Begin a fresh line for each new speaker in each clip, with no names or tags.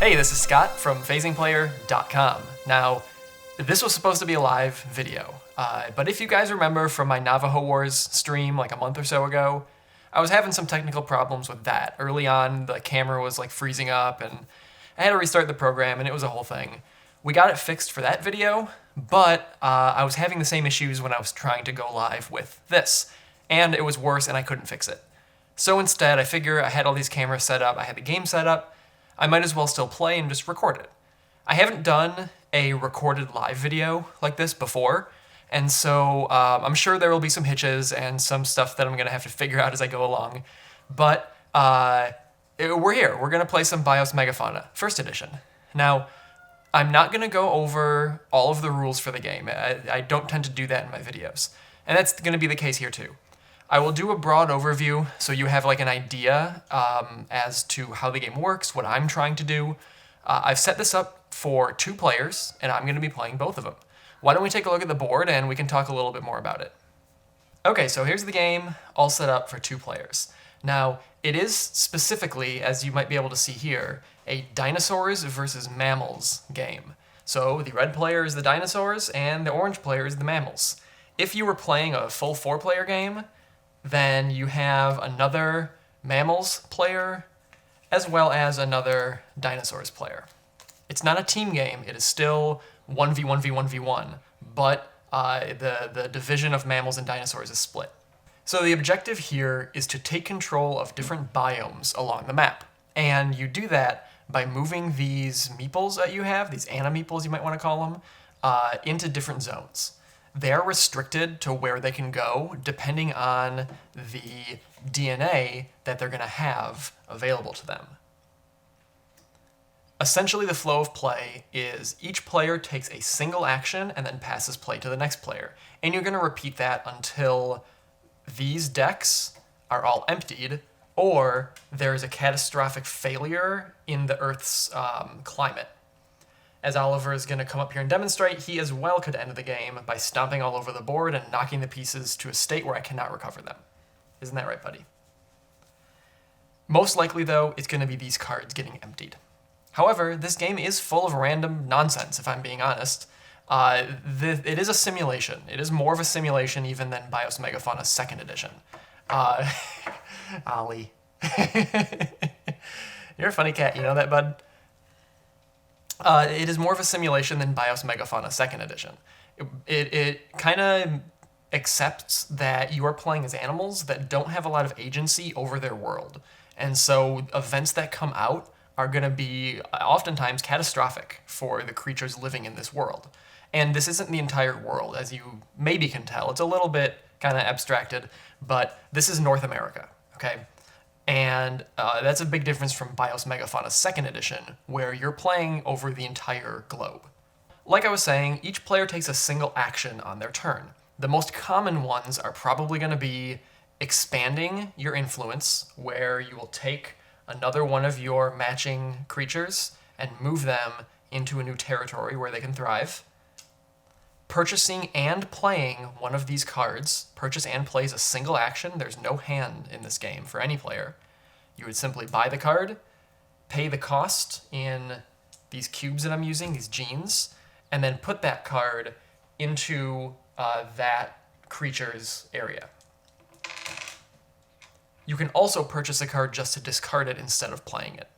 Hey, this is Scott from phasingplayer.com. Now, this was supposed to be a live video, but if you guys remember from my Navajo Wars stream like a month or so ago, I was having some technical problems with that. Early on, the camera was like freezing up and I had to restart the program and it was a whole thing. We got it fixed for that video, but I was having the same issues when I was trying to go live with this, and it was worse and I couldn't fix it. So instead, I figure I had all these cameras set up, I had the game set up, I might as well still play and just record it. I haven't done a recorded live video like this before, and so I'm sure there will be some hitches and some stuff that I'm going to have to figure out as I go along, but we're here. We're going to play some BIOS Megafauna, first edition. Now, I'm not going to go over all of the rules for the game. I don't tend to do that in my videos, and that's going to be the case here too. I will do a broad overview so you have like an idea as to how the game works, what I'm trying to do. I've set this up for 2 players, and I'm going to be playing both of them. Why don't we take a look at the board and we can talk a little bit more about it. Okay, so here's the game all set up for 2 players. Now, it is specifically, as you might be able to see here, a dinosaurs versus mammals game. So the red player is the dinosaurs and the orange player is the mammals. If you were playing a full 4-player game, then you have another mammals player as well as another dinosaurs player. It's not a team game, it is still 1v1v1v1, but the division of mammals and dinosaurs is split. So the objective here is to take control of different biomes along the map, and you do that by moving these meeples that you have, these animeeples you might want to call them, into different zones. They're restricted to where they can go depending on the DNA that they're going to have available to them. Essentially, the flow of play is each player takes a single action and then passes play to the next player. And you're going to repeat that until these decks are all emptied or there's a catastrophic failure in the Earth's climate. As Oliver is going to come up here and demonstrate, he as well could end the game by stomping all over the board and knocking the pieces to a state where I cannot recover them. Isn't that right, buddy? Most likely, though, it's going to be these cards getting emptied. However, this game is full of random nonsense, if I'm being honest. It is a simulation. It is more of a simulation even than BIOS Megafauna 2nd edition. Ollie. You're a funny cat, you know that, bud? It is more of a simulation than BIOS Megafauna 2nd edition. It kind of accepts that you are playing as animals that don't have a lot of agency over their world. And so events that come out are going to be oftentimes catastrophic for the creatures living in this world. And this isn't the entire world, as you maybe can tell. It's a little bit kind of abstracted, but this is North America, okay? And that's a big difference from BIOS Megafauna 2nd edition, where you're playing over the entire globe. Like I was saying, each player takes a single action on their turn. The most common ones are probably going to be expanding your influence, where you will take another one of your matching creatures and move them into a new territory where they can thrive. Purchasing and playing one of these cards. Purchase and play is a single action. There's no hand in this game for any player. You would simply buy the card, pay the cost in these cubes that I'm using, these genes, and then put that card into that creature's area. You can also purchase a card just to discard it instead of playing it.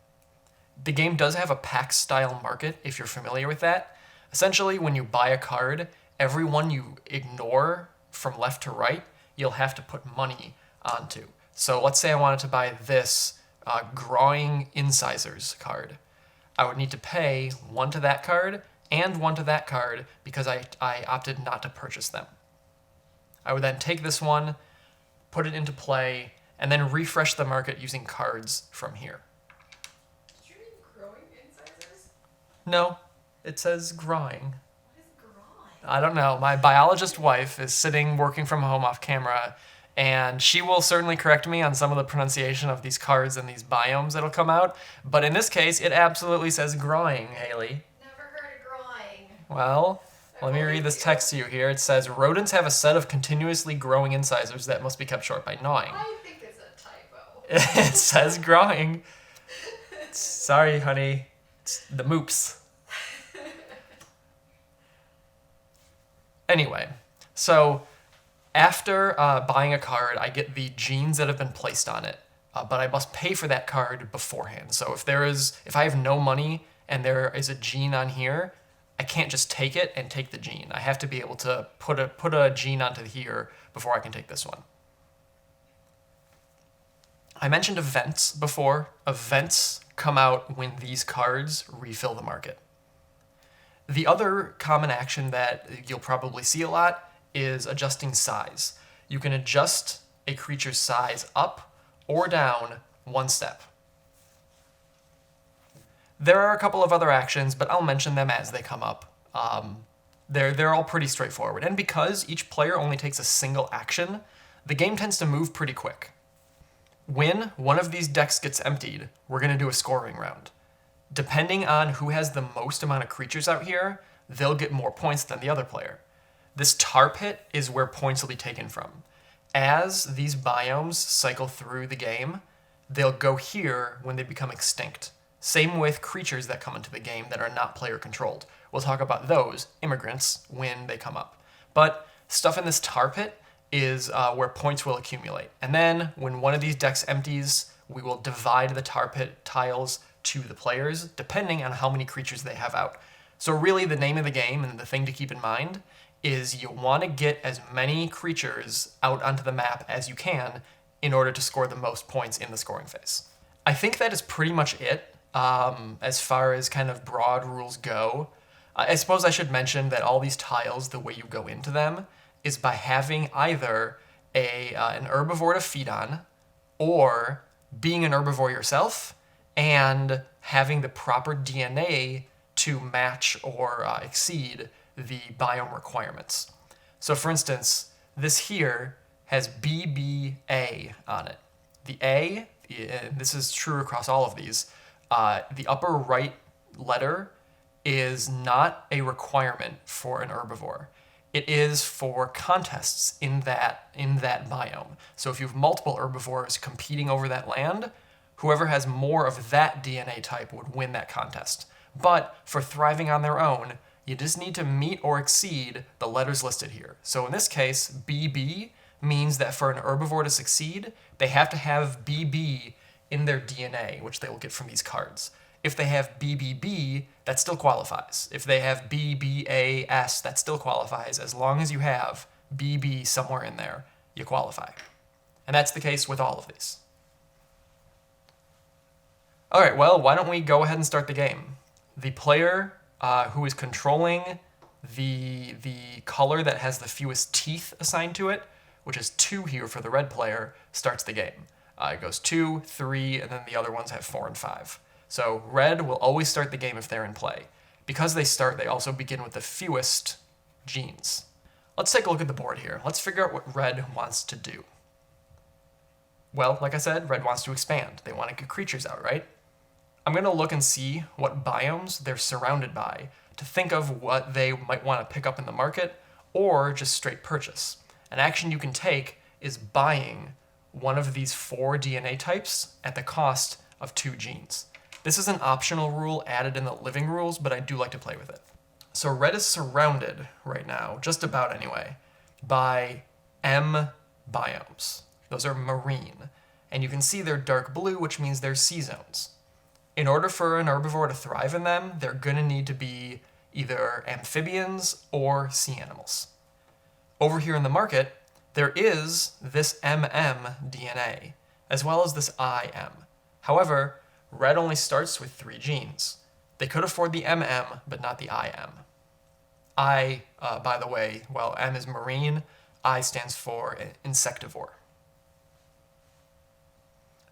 The game does have a pack-style market, if you're familiar with that. Essentially, when you buy a card, every one you ignore from left to right, you'll have to put money onto. So let's say I wanted to buy this Growing Incisors card. I would need to pay 1 to that card and 1 to that card because I opted not to purchase them. I would then take this one, put it into play, and then refresh the market using cards from here.
Did you mean Growing Incisors?
No, it says Growing.
What is growing?
I don't know. My biologist wife is sitting working from home off camera, and she will certainly correct me on some of the pronunciation of these cards and these biomes that'll come out, but in this case, it absolutely says Growing, Haley.
Never heard of growing.
Well, let me read this text to you here. It says, rodents have a set of continuously growing incisors that must be kept short by gnawing.
I think it's a typo.
It says growing. Sorry, honey. It's the moops. Anyway, so after buying a card, I get the genes that have been placed on it, but I must pay for that card beforehand. So if I have no money and there is a gene on here, I can't just take it and take the gene. I have to be able to put a gene onto here before I can take this one. I mentioned events before. Events come out when these cards refill the market. The other common action that you'll probably see a lot is adjusting size. You can adjust a creature's size up or down one step. There are a couple of other actions, but I'll mention them as they come up. They're all pretty straightforward, and because each player only takes a single action, the game tends to move pretty quick. When one of these decks gets emptied, we're going to do a scoring round. Depending on who has the most amount of creatures out here, they'll get more points than the other player. This tar pit is where points will be taken from. As these biomes cycle through the game, they'll go here when they become extinct. Same with creatures that come into the game that are not player controlled. We'll talk about those, immigrants, when they come up. But stuff in this tar pit is where points will accumulate. And then when one of these decks empties, we will divide the tar pit tiles to the players, depending on how many creatures they have out. So really the name of the game and the thing to keep in mind is you want to get as many creatures out onto the map as you can in order to score the most points in the scoring phase. I think that is pretty much it as far as kind of broad rules go. I suppose I should mention that all these tiles, the way you go into them is by having either an herbivore to feed on or being an herbivore yourself and having the proper DNA to match or exceed the biome requirements. So for instance, this here has BBA on it. The A, and this is true across all of these, the upper right letter is not a requirement for an herbivore. It is for contests in that biome. So if you have multiple herbivores competing over that land, whoever has more of that DNA type would win that contest. But for thriving on their own, you just need to meet or exceed the letters listed here. So in this case, BB means that for an herbivore to succeed, they have to have BB in their DNA, which they will get from these cards. If they have BBB, that still qualifies. If they have BBAS, that still qualifies. As long as you have BB somewhere in there, you qualify. And that's the case with all of these. All right, well, why don't we go ahead and start the game? The player who is controlling the color that has the fewest teeth assigned to it, which is 2 here for the red player, starts the game. It goes 2, 3, and then the other ones have 4 and 5. So red will always start the game if they're in play. Because they start, they also begin with the fewest genes. Let's take a look at the board here. Let's figure out what red wants to do. Well, like I said, red wants to expand. They want to get creatures out, right? I'm going to look and see what biomes they're surrounded by to think of what they might want to pick up in the market or just straight purchase. An action you can take is buying one of these 4 DNA types at the cost of 2 genes. This is an optional rule added in the living rules, but I do like to play with it. So red is surrounded right now, just about anyway, by M biomes. Those are marine. And you can see they're dark blue, which means they're sea zones. In order for an herbivore to thrive in them, they're going to need to be either amphibians or sea animals. Over here in the market, there is this MM DNA, as well as this IM. However, red only starts with 3 genes. They could afford the MM, but not the IM. I, by the way, well, M is marine, I stands for insectivore.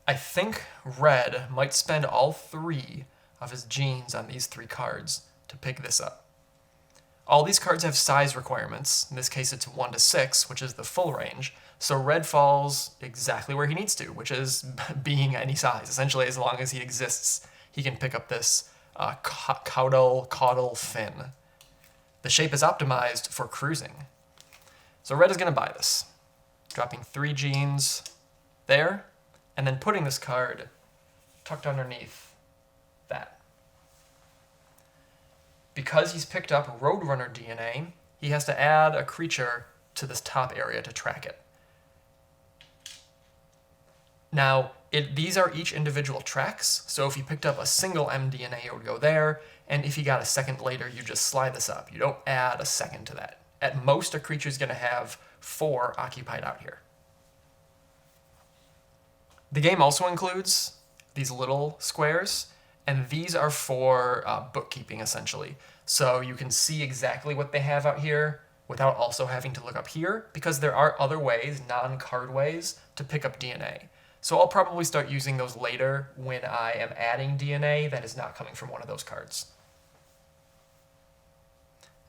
I think red might spend all 3 of his genes on these 3 cards to pick this up. All these cards have size requirements. In this case, it's 1 to 6, which is the full range. So red falls exactly where he needs to, which is being any size. Essentially, as long as he exists, he can pick up this caudal fin. The shape is optimized for cruising. So red is going to buy this, dropping 3 genes there, and then putting this card tucked underneath that. because he's picked up Roadrunner DNA, he has to add a creature to this top area to track it. Now, these are each individual tracks, so if you picked up a single mDNA, it would go there, and if you got a second later, you just slide this up. You don't add a second to that. At most, a creature's going to have 4 occupied out here. The game also includes these little squares, and these are for bookkeeping, essentially. So you can see exactly what they have out here without also having to look up here, because there are other ways, non-card ways, to pick up DNA. So I'll probably start using those later when I am adding DNA that is not coming from one of those cards.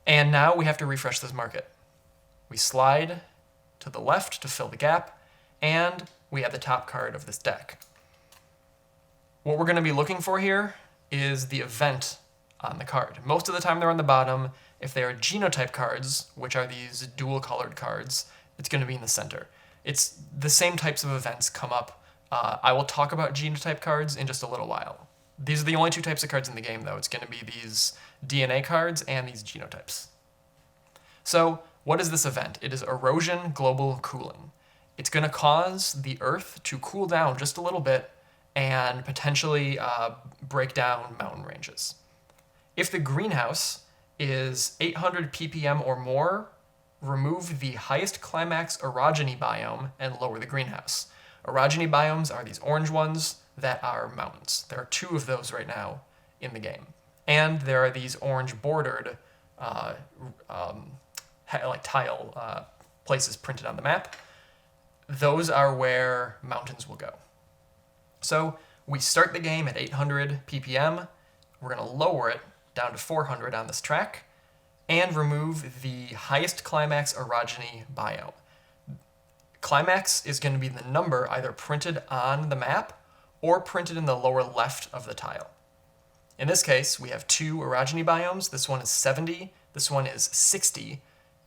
And now we have to refresh this market. We slide to the left to fill the gap, and we have the top card of this deck. What we're going to be looking for here is the event on the card. Most of the time they're on the bottom. If they are Genotype cards, which are these dual colored cards, it's going to be in the center. It's the same types of events come up. I will talk about Genotype cards in just a little while. These are the only 2 types of cards in the game, though. It's going to be these DNA cards and these Genotypes. So what is this event? It is Erosion Global Cooling. It's going to cause the Earth to cool down just a little bit and potentially break down mountain ranges. If the greenhouse is 800 ppm or more, remove the highest climax orogeny biome and lower the greenhouse. Orogeny biomes are these orange ones that are mountains. There are 2 of those right now in the game. And there are these orange bordered like tile places printed on the map. Those are where mountains will go. So we start the game at 800 ppm. We're going to lower it down to 400 on this track and remove the highest climax orogeny biome. Climax is going to be the number either printed on the map or printed in the lower left of the tile. In this case, we have 2 orogeny biomes. This one is 70, this one is 60. It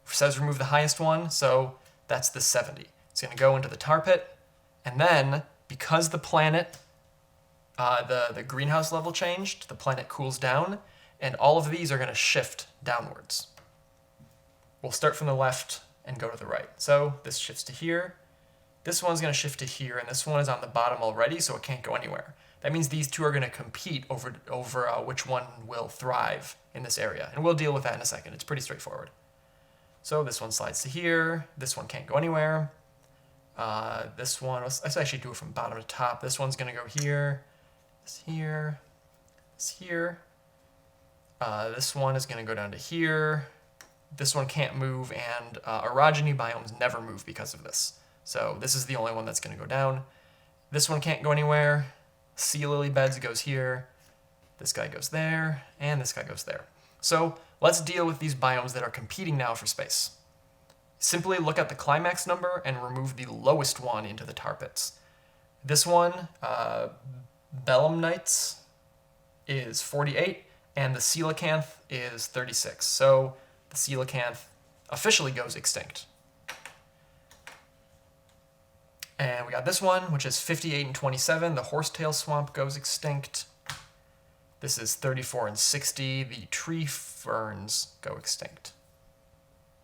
says remove the highest one, so that's the 70. It's going to go into the tar pit, and then because the planet, the greenhouse level changed, the planet cools down, and all of these are going to shift downwards. We'll start from the left and go to the right. So this shifts to here, this one's going to shift to here, and this one is on the bottom already, so it can't go anywhere. That means these 2 are going to compete over which one will thrive in this area, and we'll deal with that in a second. It's pretty straightforward. So this one slides to here, this one can't go anywhere. This one, let's actually do it from bottom to top. This one's going to go here, this here, this here. This one is going to go down to here. This one can't move, and orogeny biomes never move because of this. So this is the only one that's going to go down. This one can't go anywhere. Sea lily beds goes here. This guy goes there, and this guy goes there. So let's deal with these biomes that are competing now for space. Simply look at the climax number and remove the lowest one into the tar pits. This one, Belemnites, is 48, and the coelacanth is 36. So the coelacanth officially goes extinct. And we got this one, which is 58 and 27. The horsetail swamp goes extinct. This is 34 and 60. The tree ferns go extinct.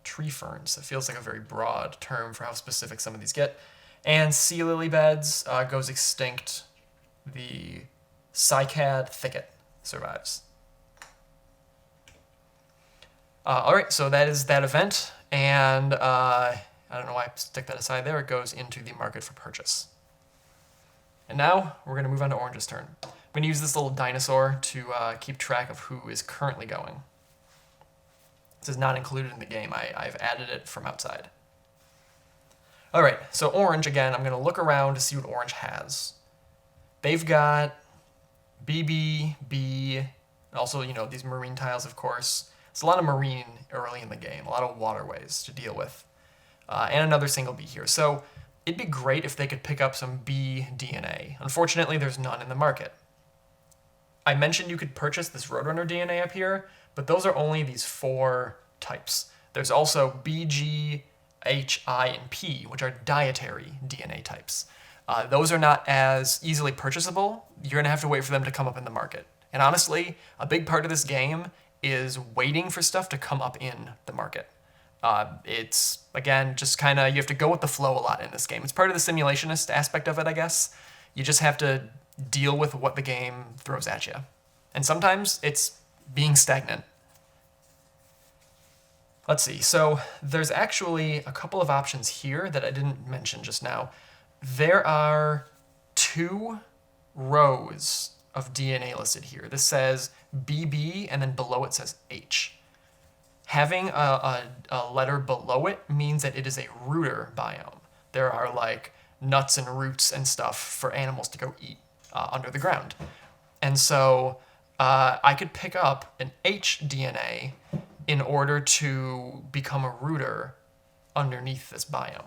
Tree ferns. It feels like a very broad term for how specific some of these get. And sea lily beds goes extinct. The cycad thicket survives. All right, so that is that event, and I don't know why I stick that aside there. It goes into the market for purchase. And now we're going to move on to Orange's turn. I'm going to use this little dinosaur to keep track of who is currently going. This is not included in the game. I've added it from outside. All right, so Orange, again, I'm going to look around to see what Orange has. They've got BB, B, also, these marine tiles, of course. It's a lot of marine early in the game, a lot of waterways to deal with, and another single B here. So it'd be great if they could pick up some B DNA. Unfortunately, there's none in the market. I mentioned you could purchase this Roadrunner DNA up here, but those are only these 4 types. There's also B, G, H, I, and P, which are dietary DNA types. Those are not as easily purchasable. You're going to have to wait for them to come up in the market. And honestly, a big part of this game is waiting for stuff to come up in the market. It's, again, just kind of, you have to go with the flow a lot in this game. It's part of the simulationist aspect of it, I guess. You just have to deal with what the game throws at you. And sometimes it's being stagnant. Let's see, so there's actually a couple of options here that I didn't mention just now. There are 2 rows of DNA listed here. This says BB, and then below it says H. Having a letter below it means that it is a rooter biome. There are like nuts and roots and stuff for animals to go eat under the ground. And so I could pick up an H DNA in order to become a rooter underneath this biome.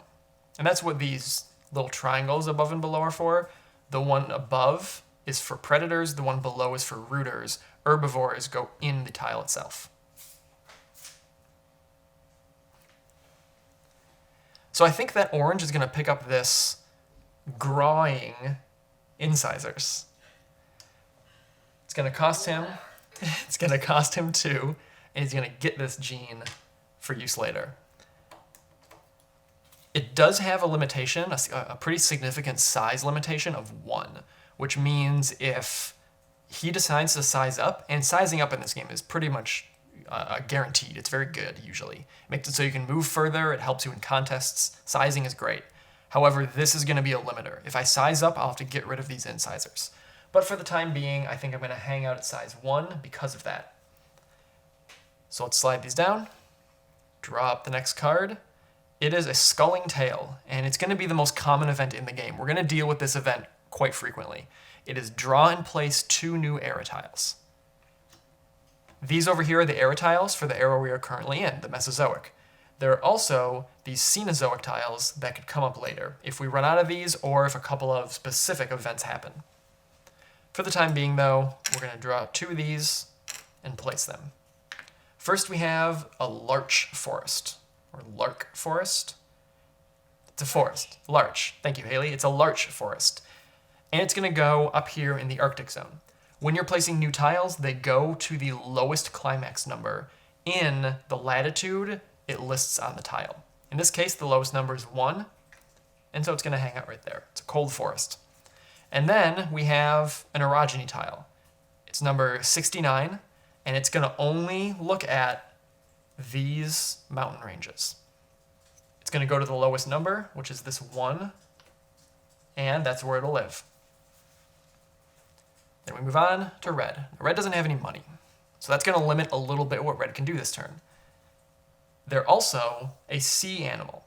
And that's what these little triangles above and below are for. The one above is for predators, the one below is for rooters. Herbivores go in the tile itself. So I think that orange is going to pick up this growing incisors. It's going to cost him, it's going to cost him 2, and he's going to get this gene for use later. It does have a limitation, a pretty significant size limitation of 1, which means if he decides to size up, and sizing up in this game is pretty much guaranteed. It's very good, usually. It makes it so you can move further, it helps you in contests. Sizing is great. However, this is going to be a limiter. If I size up, I'll have to get rid of these incisors. But for the time being, I think I'm going to hang out at size 1 because of that. So let's slide these down, draw up the next card. It is a sculling tail, and it's going to be the most common event in the game. We're going to deal with this event quite frequently. It is draw and place 2 new era tiles. These over here are the era tiles for the era we are currently in, the Mesozoic. There are also these Cenozoic tiles that could come up later, if we run out of these or if a couple of specific events happen. For the time being, though, we're going to draw out 2 of these and place them. First, we have a larch forest, or lark forest. It's a forest. Larch. Thank you, Haley. It's a larch forest. And it's going to go up here in the Arctic zone. When you're placing new tiles, they go to the lowest climax number in the latitude it lists on the tile. In this case, the lowest number is 1, and so it's going to hang out right there. It's a cold forest. And then we have an orogeny tile. It's number 69, and it's going to only look at these mountain ranges. It's going to go to the lowest number, which is this 1, and that's where it'll live. Then we move on to red. Red doesn't have any money, so that's going to limit a little bit what red can do this turn. They're also a sea animal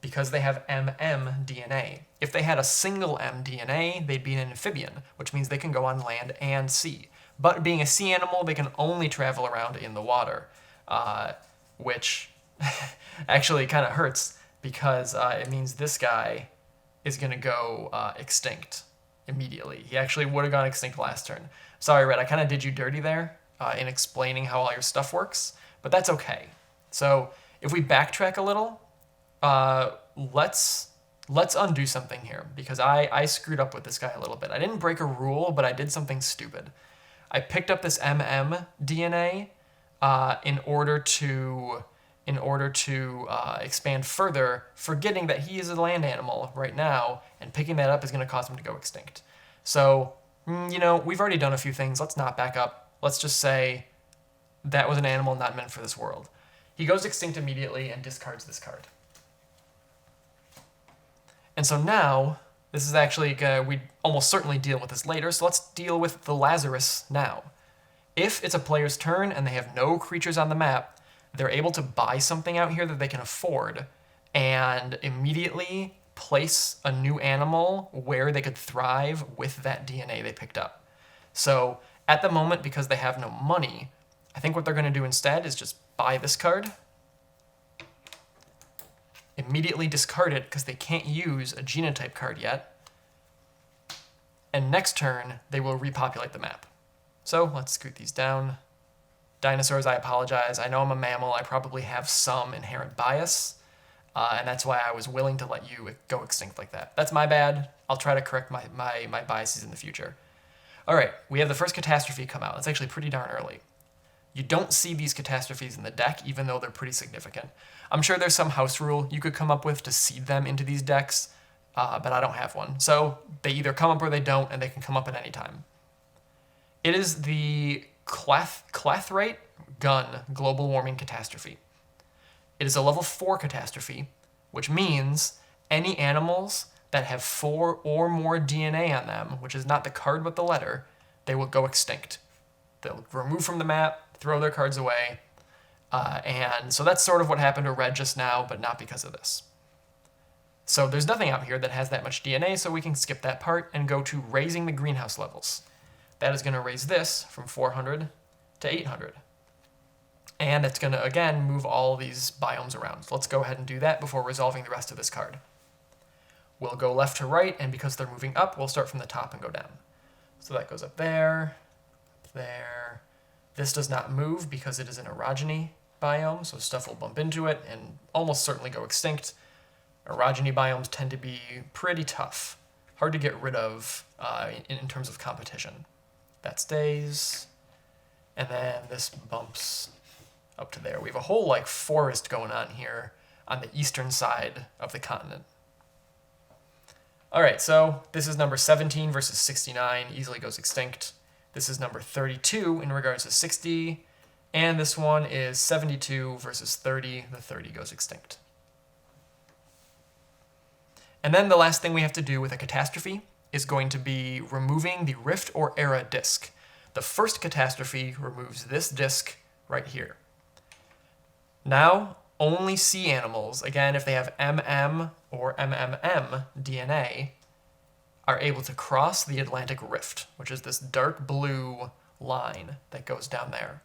because they have MM DNA. If they had a single M DNA, they'd be an amphibian, which means they can go on land and sea. But being a sea animal, they can only travel around in the water, which actually kind of hurts because it means this guy is going to go extinct immediately. He actually would have gone extinct last turn. Sorry, Red, I kind of did you dirty there in explaining how all your stuff works, but that's okay. So if we backtrack a little, let's undo something here because I screwed up with this guy a little bit. I didn't break a rule, but I did something stupid. I picked up this MM DNA in order to expand further, forgetting that he is a land animal right now, and picking that up is going to cause him to go extinct. So, we've already done a few things. Let's not back up. Let's just say that was an animal not meant for this world. He goes extinct immediately and discards this card. And so now, this is actually, we'd almost certainly deal with this later, so let's deal with the Lazarus now. If it's a player's turn and they have no creatures on the map, they're able to buy something out here that they can afford and immediately place a new animal where they could thrive with that DNA they picked up. So at the moment, because they have no money, I think what they're going to do instead is just buy this card, immediately discard it because they can't use a genotype card yet, and next turn they will repopulate the map. So let's scoot these down. Dinosaurs, I apologize. I know I'm a mammal. I probably have some inherent bias, and that's why I was willing to let you go extinct like that. That's my bad. I'll try to correct my biases in the future. All right, we have the first catastrophe come out. It's actually pretty darn early. You don't see these catastrophes in the deck, even though they're pretty significant. I'm sure there's some house rule you could come up with to seed them into these decks, but I don't have one. So they either come up or they don't, and they can come up at any time. It is the Clathrate Gun Global Warming Catastrophe. It is a level 4 catastrophe, which means any animals that have 4 or more DNA on them, which is not the card but the letter, they will go extinct. They'll remove from the map, throw their cards away, and so that's sort of what happened to red just now, but not because of this. So there's nothing out here that has that much DNA, so we can skip that part and go to raising the greenhouse levels. That is going to raise this from 400 to 800. And it's going to, again, move all these biomes around. So let's go ahead and do that before resolving the rest of this card. We'll go left to right, and because they're moving up, we'll start from the top and go down. So that goes up there, up there. This does not move because it is an orogeny biome, so stuff will bump into it and almost certainly go extinct. Orogeny biomes tend to be pretty tough, hard to get rid of in terms of competition. That stays, and then this bumps up to there. We have a whole like forest going on here on the eastern side of the continent. All right, so this is number 17 versus 69, easily goes extinct. This is number 32 in regards to 60, and this one is 72 versus 30. The 30 goes extinct. And then the last thing we have to do with a catastrophe is going to be removing the Rift or Era disc. The first catastrophe removes this disc right here. Now, only sea animals, again, if they have MM or MMM DNA, are able to cross the Atlantic Rift, which is this dark blue line that goes down there.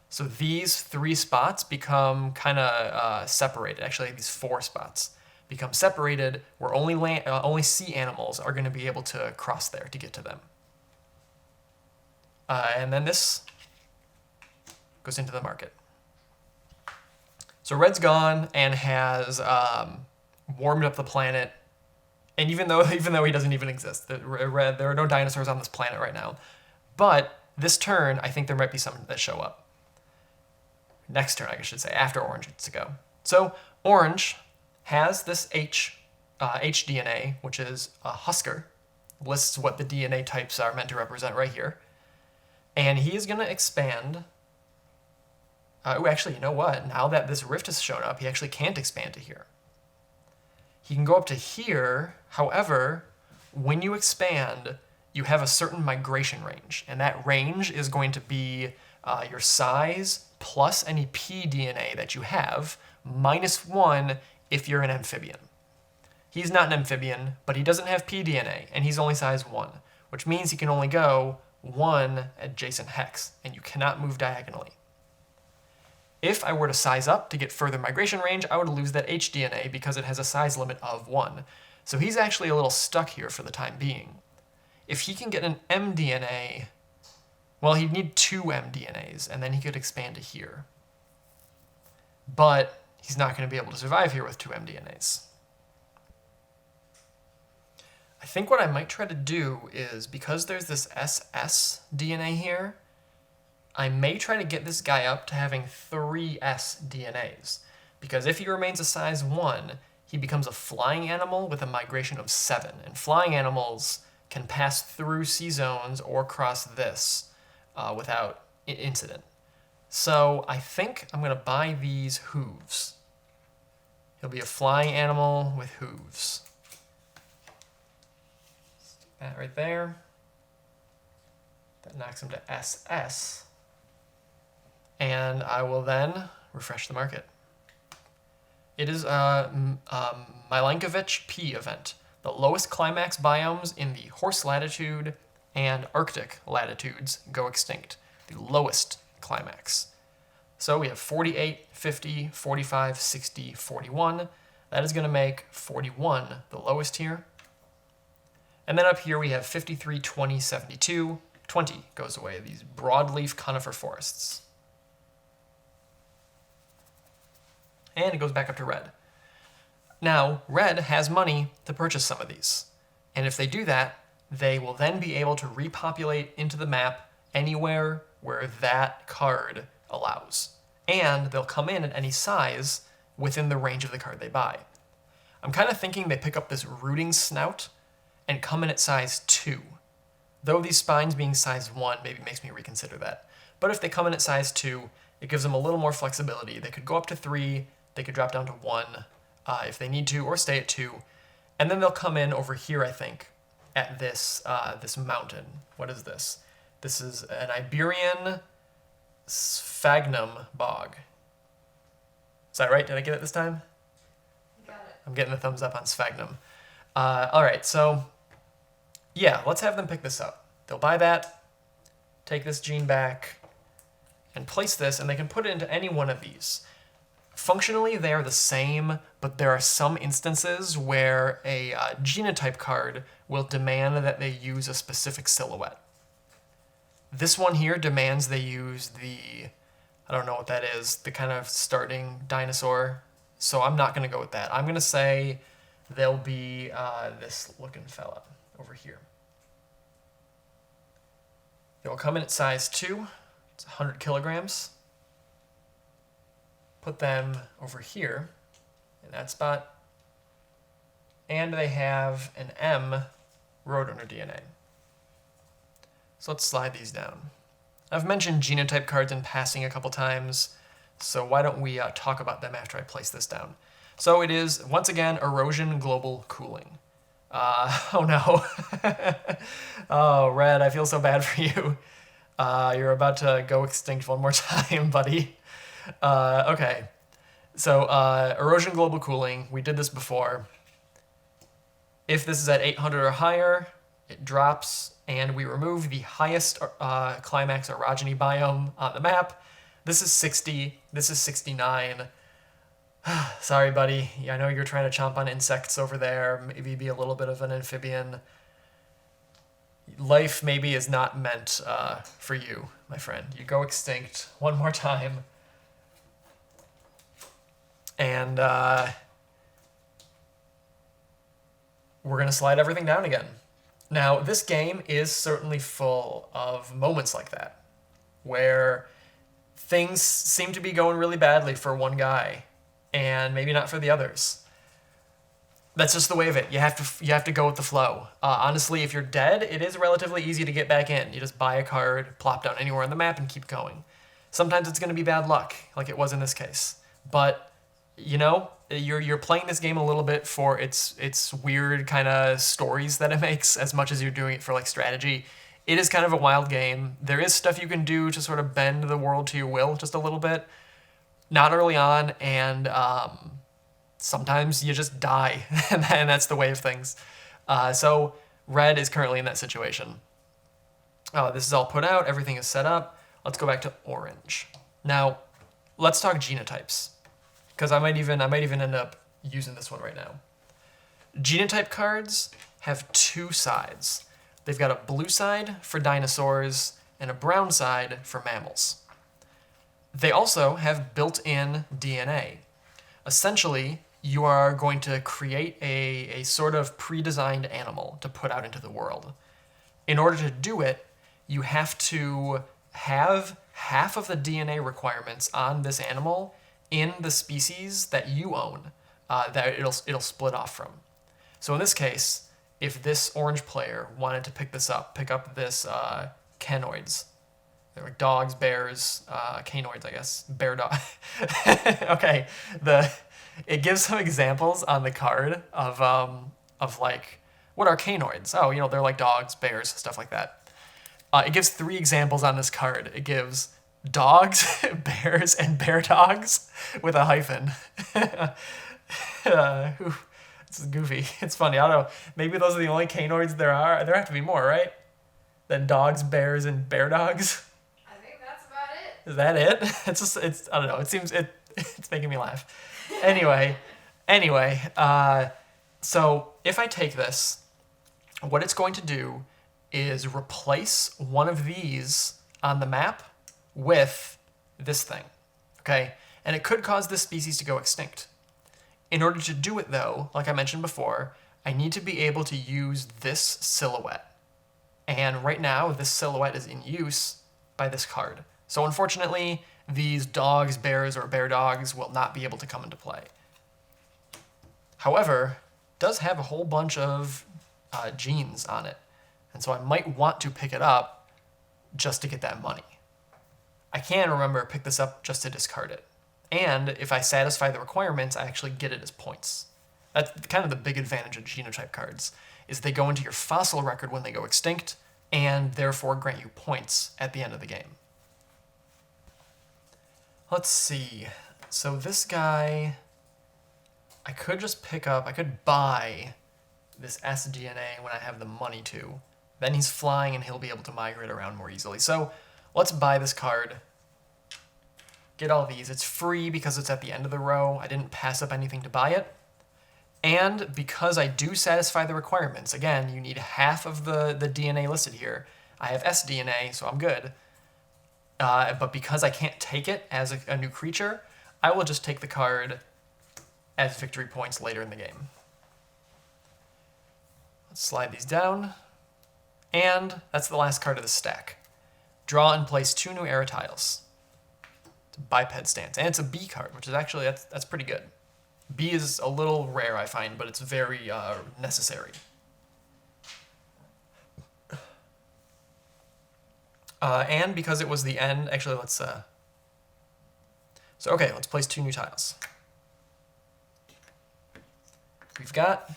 So these 3 spots become kind of separated. Actually, these 4 spots become separated where only sea animals are going to be able to cross there to get to them. And then this goes into the market. So red's gone and has warmed up the planet, and even though he doesn't even exist, there are no dinosaurs on this planet right now. But this turn, I think there might be some that show up. Next turn, I should say, after orange gets to go. So orange has this HDNA, which is a Husker, lists what the DNA types are meant to represent right here, and he is going to expand. Actually, you know what? Now that this rift has shown up, he actually can't expand to here. He can go up to here. However, when you expand, you have a certain migration range, and that range is going to be your size plus any pDNA that you have, -1 if you're an amphibian. He's not an amphibian, but he doesn't have pDNA, and he's only size 1, which means he can only go 1 adjacent hex, and you cannot move diagonally. If I were to size up to get further migration range, I would lose that HDNA because it has a size limit of 1. So he's actually a little stuck here for the time being. If he can get an mDNA, well, he'd need 2 mDNAs, and then he could expand to here. But he's not going to be able to survive here with 2 mDNAs. I think what I might try to do is, because there's this SS DNA here, I may try to get this guy up to having 3 S DNAs. Because if he remains a size 1, he becomes a flying animal with a migration of 7. And flying animals can pass through sea zones or cross this without incident. So I think I'm going to buy these hooves. He'll be a flying animal with hooves. Stick that right there. That knocks him to SS. And I will then refresh the market. It is a Milankovitch P event. The lowest climax biomes in the Horse latitude and Arctic latitudes go extinct. The lowest climax. So we have 48, 50, 45, 60, 41. That is going to make 41 the lowest here. And then up here we have 53, 20, 72. 20 goes away, these broadleaf conifer forests. And it goes back up to red. Now, red has money to purchase some of these. And if they do that, they will then be able to repopulate into the map anywhere where that card allows. And they'll come in at any size within the range of the card they buy. I'm kind of thinking they pick up this rooting snout and come in at size 2. Though these spines being size 1 maybe makes me reconsider that. But if they come in at size 2, it gives them a little more flexibility. They could go up to 3, they could drop down to 1 if they need to, or stay at 2. And then they'll come in over here, I think, at this this mountain. What is this? This is an Iberian sphagnum bog. Is that right? Did I get it this time?
You got it.
I'm getting the thumbs up on sphagnum. All right, so yeah, let's have them pick this up. They'll buy that, take this gene back, and place this, and they can put it into any one of these. Functionally, they are the same, but there are some instances where a genotype card will demand that they use a specific silhouette. This one here demands they use the, I don't know what that is, the kind of starting dinosaur. So I'm not going to go with that. I'm going to say they'll be this looking fella over here. They will come in at size 2. It's 100 kilograms. Put them over here in that spot. And they have an M roadrunner DNA. So let's slide these down. I've mentioned genotype cards in passing a couple times, so why don't we talk about them after I place this down. So it is, once again, erosion global cooling. Oh no. Oh, Red, I feel so bad for you. You're about to go extinct one more time, buddy. Okay. So erosion global cooling, we did this before. If this is at 800 or higher, it drops, and we remove the highest climax orogeny biome on the map. This is 60, this is 69. Sorry, buddy. Yeah, I know you're trying to chomp on insects over there, maybe be a little bit of an amphibian. Life maybe is not meant for you, my friend. You go extinct one more time. And we're going to slide everything down again. Now, this game is certainly full of moments like that, where things seem to be going really badly for one guy, and maybe not for the others. That's just the way of it. You have to go with the flow. Honestly, if you're dead, it is relatively easy to get back in. You just buy a card, plop down anywhere on the map, and keep going. Sometimes it's going to be bad luck, like it was in this case. But, you know, you're playing this game a little bit for its weird kind of stories that it makes, as much as you're doing it for like strategy. It is kind of a wild game. There is stuff you can do to sort of bend the world to your will just a little bit. Not early on, and sometimes you just die, and that's the way of things. So Red is currently in that situation. This is all put out, everything is set up. Let's go back to Orange. Now, let's talk genotypes, because I might even end up using this one right now. Genotype cards have two sides. They've got a blue side for dinosaurs and a brown side for mammals. They also have built-in DNA. Essentially, you are going to create a sort of pre-designed animal to put out into the world. In order to do it, you have to have half of the DNA requirements on this animal in the species that you own, that it'll split off from. So in this case, if this orange player wanted to pick up this canoids, they're like dogs, bears, canoids, I guess, bear dog. Okay, it gives some examples on the card of like, what are canoids? Oh, you know, they're like dogs, bears, stuff like that. It gives 3 examples on this card. It gives dogs, bears, and bear dogs with a hyphen. This is goofy. It's funny. I don't know. Maybe those are the only canoids there are. There have to be more, right? Than dogs, bears, and bear dogs.
I think that's about it.
Is that it? It's I don't know. It's making me laugh. Anyway, so if I take this, what it's going to do is replace one of these on the map with this thing, okay? And it could cause this species to go extinct. In order to do it though, like I mentioned before, I need to be able to use this silhouette. And right now, this silhouette is in use by this card. So unfortunately, these dogs, bears, or bear dogs will not be able to come into play. However, it does have a whole bunch of genes on it, and so I might want to pick it up just to get that money. I can, remember, pick this up just to discard it. And if I satisfy the requirements, I actually get it as points. That's kind of the big advantage of genotype cards, is they go into your fossil record when they go extinct, and therefore grant you points at the end of the game. Let's see. So this guy, I could just pick up, I could buy this sDNA when I have the money to. Then he's flying and he'll be able to migrate around more easily. So let's buy this card. Get all these. It's free because it's at the end of the row. I didn't pass up anything to buy it. And because I do satisfy the requirements, again, you need half of the DNA listed here. I have sDNA, so I'm good. But because I can't take it as a new creature, I will just take the card as victory points later in the game. Let's slide these down. And that's the last card of the stack. Draw and place 2 new era tiles. It's a biped stance. And it's a B card, which is actually, that's pretty good. B is a little rare, I find, but it's very necessary. And because it was the end, actually let's, so okay, let's place 2 new tiles. We've got,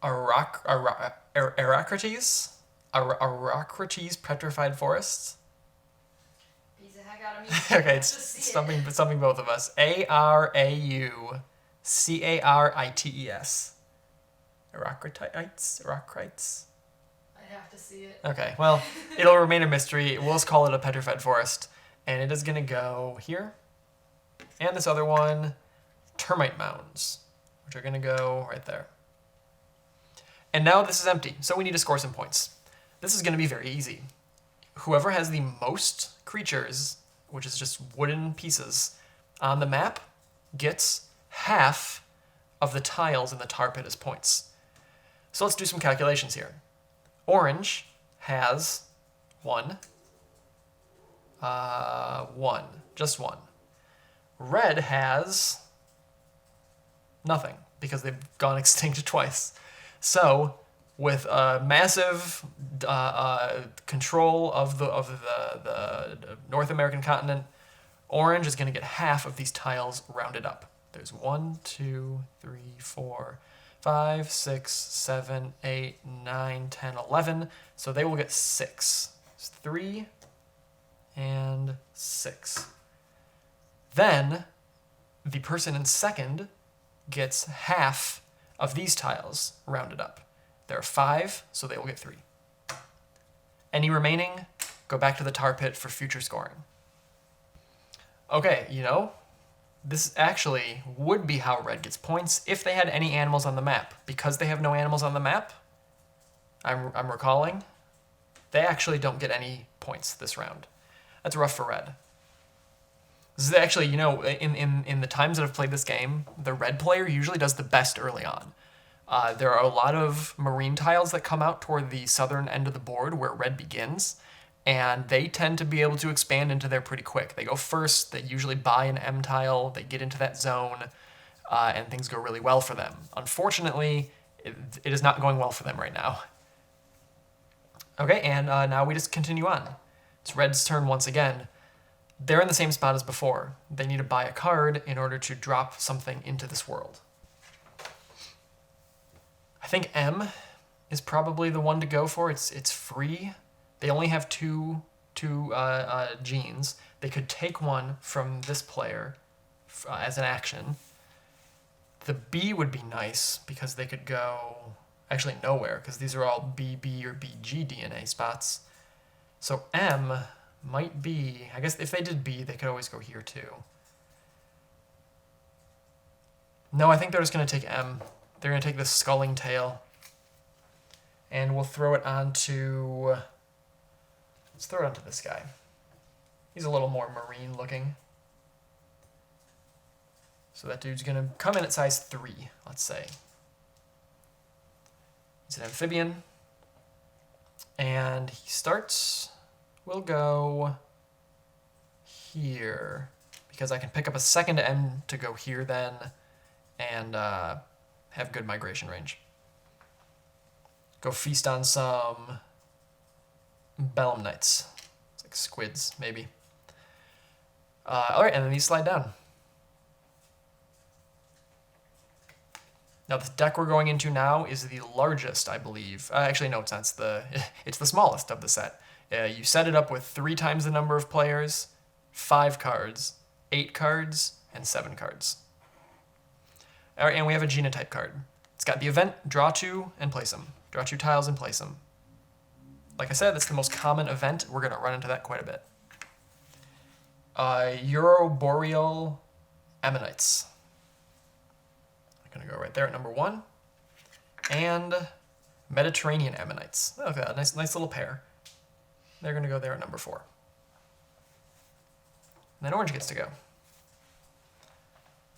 Arachrates Petrified Forest.
Beats the heck out of me.
Okay, it's something both of us. Araucarites. Arachrites?
I have to see it.
Okay, well, it'll remain a mystery. We'll just call it a Petrified Forest. And it is going to go here. And this other one, Termite Mounds, which are going to go right there. And now this is empty, so we need to score some points. This is going to be very easy. Whoever has the most creatures, which is just wooden pieces, on the map gets half of the tiles in the tar pit as points. So let's do some calculations here. Orange has 1. Just 1. Red has nothing, because they've gone extinct twice. So, with a massive control of the North American continent, Orange is going to get half of these tiles rounded up. There's 1, 2, 3, 4, 5, 6, 7, 8, 9, 10, 11. So they will get 6. It's 3 and 6. Then, the person in second gets half of these tiles rounded up. There are 5, so they will get 3. Any remaining, go back to the tar pit for future scoring. Okay, this actually would be how red gets points if they had any animals on the map. Because they have no animals on the map, I'm recalling, they actually don't get any points this round. That's rough for red. This is actually, in the times that I've played this game, the red player usually does the best early on. There are a lot of marine tiles that come out toward the southern end of the board where red begins, and they tend to be able to expand into there pretty quick. They go first, they usually buy an M tile, they get into that zone, and things go really well for them. Unfortunately, it is not going well for them right now. Okay, and now we just continue on. It's red's turn once again. They're in the same spot as before. They need to buy a card in order to drop something into this world. I think M is probably the one to go for. It's free. They only have two genes. They could take one from this player as an action. The B would be nice because they could go actually nowhere because these are all BB or BG DNA spots. So M might be, I guess if they did B, they could always go here too. No, I think they're just going to take M. They're going to take the sculling tail. And we'll throw it onto, let's throw it onto this guy. He's a little more marine looking. So that dude's going to come in at size 3, let's say. He's an amphibian. And he starts we'll go here, because I can pick up a second M to go here then, and have good migration range. Go feast on some belemnites. It's like squids, maybe. All right, and then these slide down. Now the deck we're going into now is the largest, I believe. Actually, no, it's not. It's the smallest of the set. You set it up with 3 times the number of players, 5 cards, 8 cards, and 7 cards. All right, and we have a Genotype card. It's got the event, draw 2 and place them. Draw 2 tiles and place them. Like I said, that's the most common event. We're gonna run into that quite a bit. Euroboreal Ammonites. I'm gonna go right there at number 1. And Mediterranean Ammonites. Oh, okay, a nice little pair. They're gonna go there at number 4. And then Orange gets to go.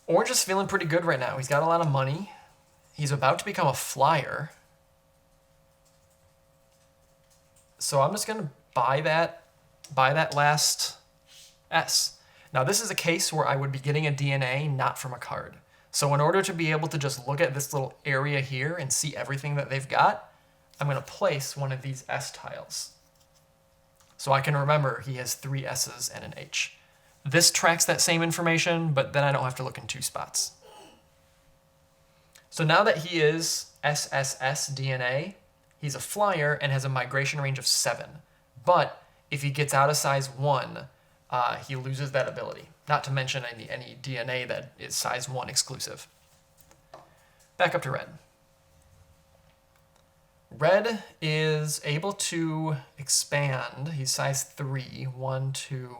Orange is feeling pretty good right now. He's got a lot of money. He's about to become a flyer. So I'm just gonna buy that last S. Now this is a case where I would be getting a DNA not from a card. So in order to be able to just look at this little area here and see everything that they've got, I'm gonna place one of these S tiles. So I can remember he has 3 S's and an H. This tracks that same information, but then I don't have to look in 2 spots. So now that he is SSS DNA, he's a flyer and has a migration range of 7. But if he gets out of size 1, he loses that ability. Not to mention any DNA that is size 1 exclusive. Back up to red. Red is able to expand. He's size 3, 1, 2.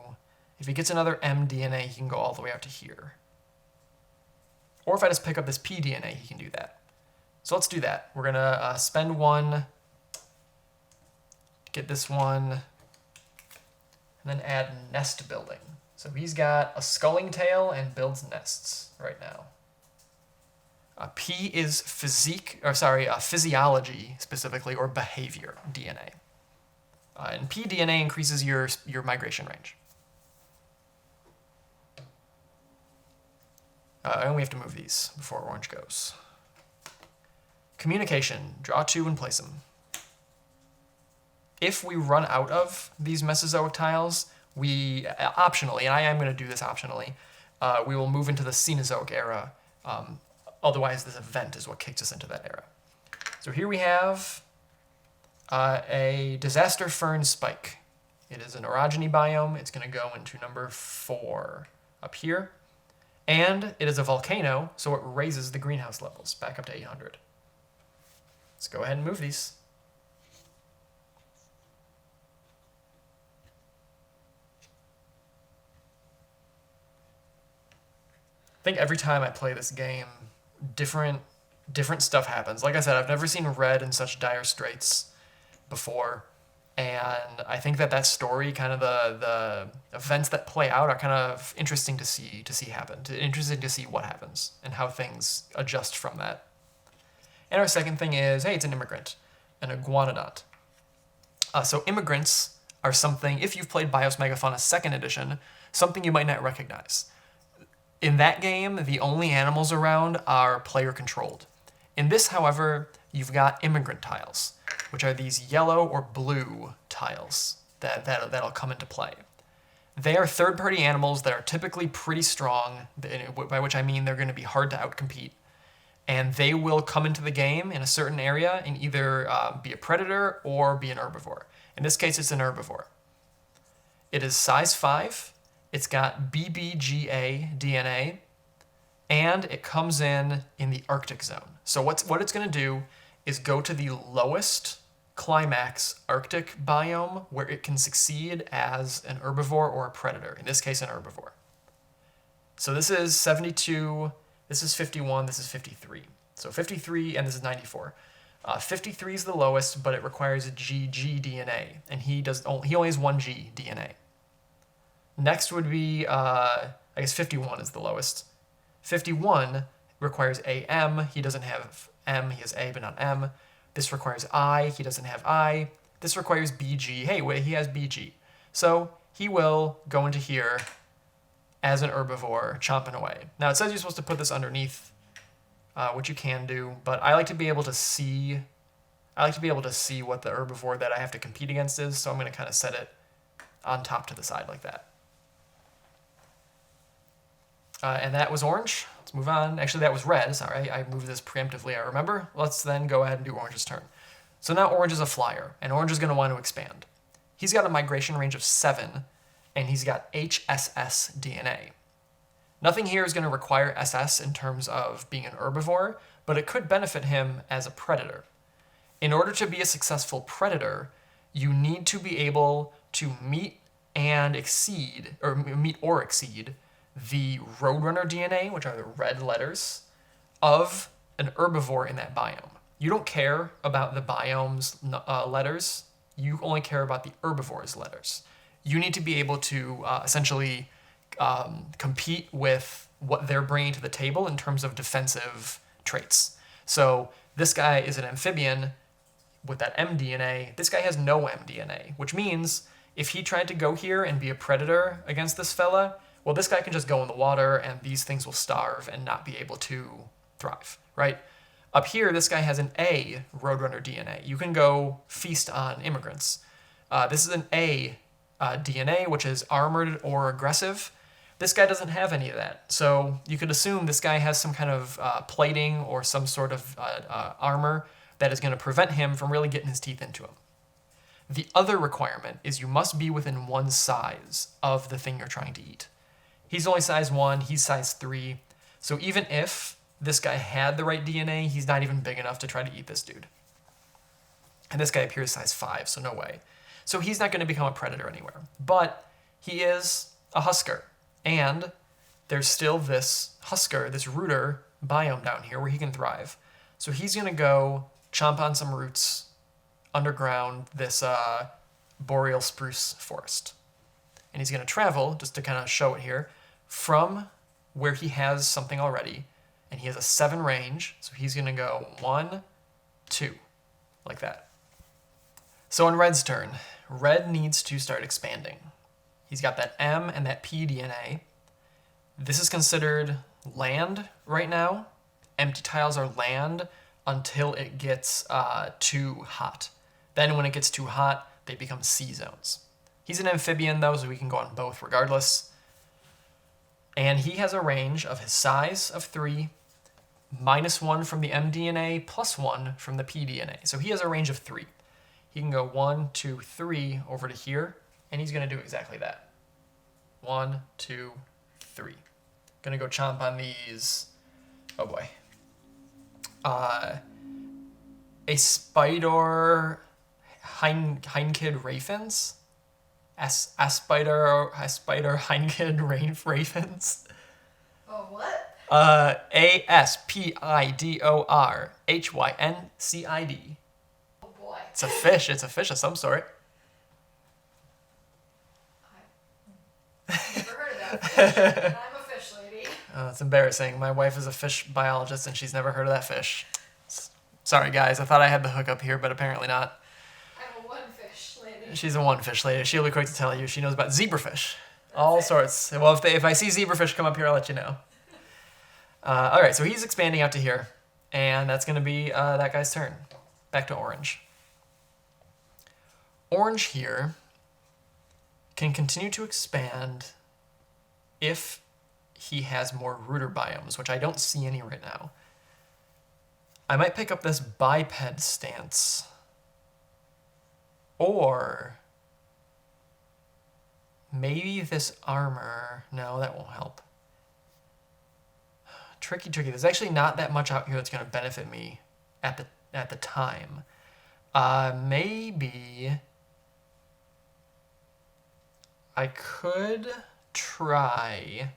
If he gets another M DNA, he can go all the way out to here. Or if I just pick up this P DNA, he can do that. So let's do that. We're gonna spend 1, get this 1, and then add nest building. So he's got a sculling tail and builds nests right now. P is physiology specifically, or behavior DNA. And P DNA increases your migration range. And we have to move these before orange goes. Communication, draw 2 and place them. If we run out of these Mesozoic tiles, we optionally, and I am going to do this optionally, we will move into the Cenozoic era. Otherwise, this event is what kicks us into that era. So here we have a disaster fern spike. It is an orogeny biome. It's going to go into number 4 up here. And it is a volcano, so it raises the greenhouse levels back up to 800. Let's go ahead and move these. I think every time I play this game, different stuff happens. Like I said, I've never seen red in such dire straits before. And I think that story, kind of the events that play out, are kind of interesting to see happen. Interesting to see what happens and how things adjust from that. And our second thing is, hey, it's an immigrant, an iguanodont. So immigrants are something, if you've played BIOS Megafauna 2nd edition, something you might not recognize. In that game, the only animals around are player controlled. In this, however, you've got immigrant tiles, which are these yellow or blue tiles that'll come into play. They are third-party animals that are typically pretty strong, by which I mean they're going to be hard to outcompete. And they will come into the game in a certain area and either be a predator or be an herbivore. In this case, it's an herbivore. It is size 5. It's got BBGA DNA, and it comes in the Arctic zone. So what it's going to do is go to the lowest climax Arctic biome where it can succeed as an herbivore or a predator, in this case an herbivore. So this is 72, this is 51, this is 53. So 53 and this is 94. 53 is the lowest, but it requires a GG DNA, and he only has 1 G DNA. Next would be, I guess 51 is the lowest. 51 requires AM, he doesn't have M, he has A but not M. This requires I, he doesn't have I. This requires BG, hey, wait, he has BG. So he will go into here as an herbivore, chomping away. Now it says you're supposed to put this underneath, which you can do, but I like to be able to see. I like to be able to see what the herbivore that I have to compete against is, so I'm going to kind of set it on top to the side like that. And that was orange. Let's move on. Actually, that was red. Sorry, I moved this preemptively, I remember. Let's then go ahead and do orange's turn. So now orange is a flyer, and orange is going to want to expand. He's got a migration range of 7, and he's got HSS DNA. Nothing here is going to require SS in terms of being an herbivore, but it could benefit him as a predator. In order to be a successful predator, you need to be able to meet or exceed the Roadrunner DNA, which are the red letters, of an herbivore in that biome. You don't care about the biome's letters. You only care about the herbivore's letters. You need to be able to essentially compete with what they're bringing to the table in terms of defensive traits. So this guy is an amphibian with that mDNA. This guy has no mDNA, which means if he tried to go here and be a predator against this fella, well, this guy can just go in the water and these things will starve and not be able to thrive, right? Up here, this guy has an A Roadrunner DNA. You can go feast on immigrants. This is an A DNA, which is armored or aggressive. This guy doesn't have any of that. So you could assume this guy has some kind of plating or some sort of armor that is going to prevent him from really getting his teeth into him. The other requirement is you must be within one size of the thing you're trying to eat. He's only size 1, he's size 3. So even if this guy had the right DNA, he's not even big enough to try to eat this dude. And this guy appears size 5, so no way. So he's not going to become a predator anywhere. But he is a husker. And there's still this husker, this rooter biome down here where he can thrive. So he's going to go chomp on some roots underground this boreal spruce forest. And he's going to travel, just to kind of show it here, from where he has something already. And he has a 7 range, so he's going to go 1, 2, like that. So on Red's turn, Red needs to start expanding. He's got that M and that P DNA. This is considered land right now. Empty tiles are land until it gets too hot. Then when it gets too hot, they become C zones. He's an amphibian though, so we can go on both regardless. And he has a range of his size of 3, -1 from the mDNA, +1 from the pDNA. So he has a range of 3. He can go 1, 2, 3 over to here, and he's going to do exactly that. 1, 2, 3. Going to go chomp on these. Oh boy. A spider Heinekid Raphens. Aspider Heinekid Raphens.
Oh, what?
Aspidor Hyncid.
Oh boy.
It's a fish. It's a fish of some sort.
I've never heard of that fish, and I'm a fish lady.
It's embarrassing. My wife is a fish biologist and she's never heard of that fish. Sorry guys, I thought I had the hookup here, but apparently not.
I'm a one-fish lady.
She's a one fish lady. She'll be quick to tell you. She knows about zebrafish. All sorts. Well, if I see zebrafish come up here, I'll let you know. All right, so he's expanding out to here, and that's going to be that guy's turn. Back to orange. Orange here can continue to expand if he has more rooter biomes, which I don't see any right now. I might pick up this biped stance. Or maybe this armor. No, that won't help. Tricky. There's actually not that much out here that's going to benefit me at the time. Maybe I could try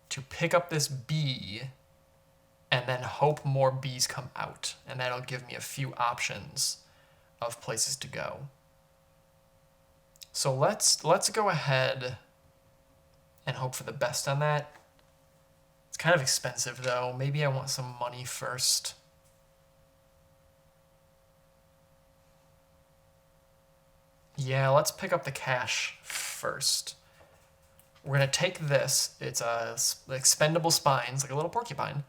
to pick up this bee and then hope more bees come out, and that'll give me a few options of places to go. So let's go ahead and hope for the best on that. It's kind of expensive though. Maybe I want some money first. Yeah, let's pick up the cash first. We're going to take this. It's expendable spines, like a little porcupine.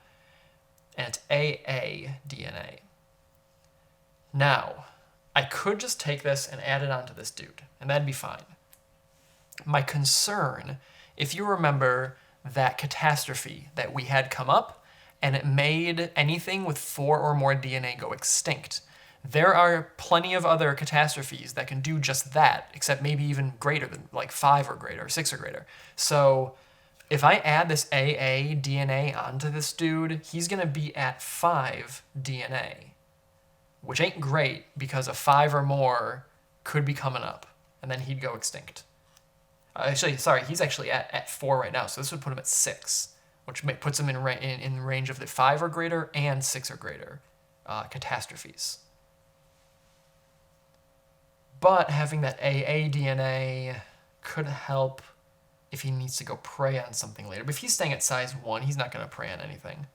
And it's AA DNA. Now, I could just take this and add it onto this dude, and that'd be fine. My concern, if you remember that catastrophe that we had come up, and it made anything with 4 or more DNA go extinct. There are plenty of other catastrophes that can do just that, except maybe even greater than like 5 or greater, 6 or greater. So if I add this AA DNA onto this dude, he's going to be at 5 DNA, which ain't great because a 5 or more could be coming up, and then he'd go extinct. Actually, sorry, he's actually at 4 right now, so this would put him at 6, which puts him in range of the 5 or greater and 6 or greater catastrophes. But having that AA DNA could help if he needs to go prey on something later. But if he's staying at size 1, he's not going to prey on anything.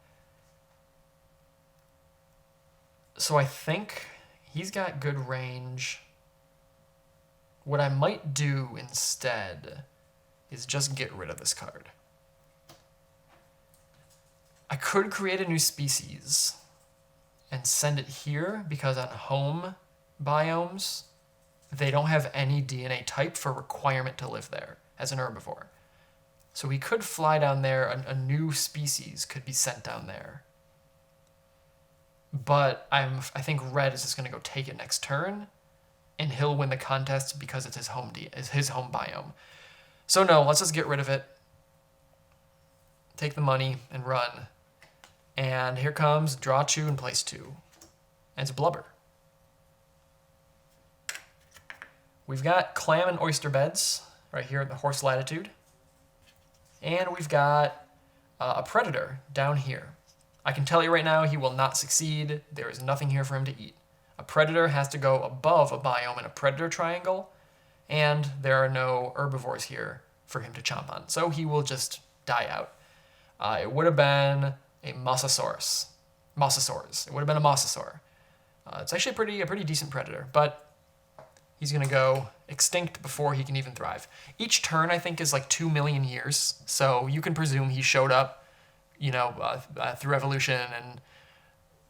So I think he's got good range. What I might do instead is just get rid of this card. I could create a new species and send it here because on home biomes, they don't have any DNA type for requirement to live there as an herbivore. So we could fly down there, a new species could be sent down there. But I think Red is just going to go take it next turn, and he'll win the contest because it's his home biome. So no, let's just get rid of it. Take the money and run. And here comes draw 2 and place 2. And it's Blubber. We've got clam and oyster beds right here at the horse latitude. And we've got a predator down here. I can tell you right now he will not succeed. There is nothing here for him to eat. A predator has to go above a biome in a predator triangle, and there are no herbivores here for him to chomp on. So he will just die out. It would have been a Mosasaurus. It would have been a Mosasaur. It's actually a pretty decent predator, but he's going to go extinct before he can even thrive. Each turn, I think, is like 2 million years, so you can presume he showed up, through evolution and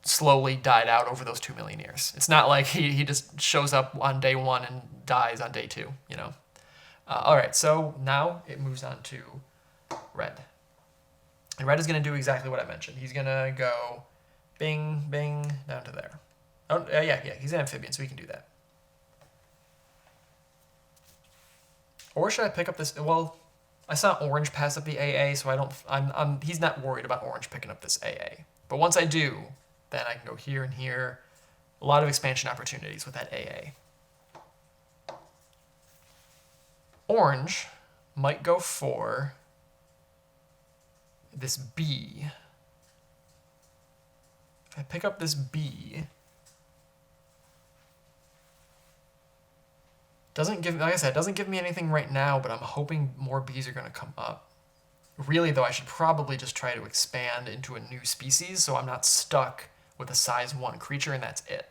slowly died out over those 2 million years. It's not like he just shows up on day 1 and dies on day 2, All right, so now it moves on to Red. And Red is going to do exactly what I mentioned. He's going to go bing, bing, down to there. Oh, yeah, he's an amphibian, so he can do that. Or should I pick up this? Well, I saw Orange pass up the AA, so he's not worried about Orange picking up this AA. But once I do, then I can go here and here. A lot of expansion opportunities with that AA. Orange might go for this B. If I pick up this B, like I said, it doesn't give me anything right now, but I'm hoping more bees are going to come up. Really, though, I should probably just try to expand into a new species so I'm not stuck with a size 1 creature and that's it.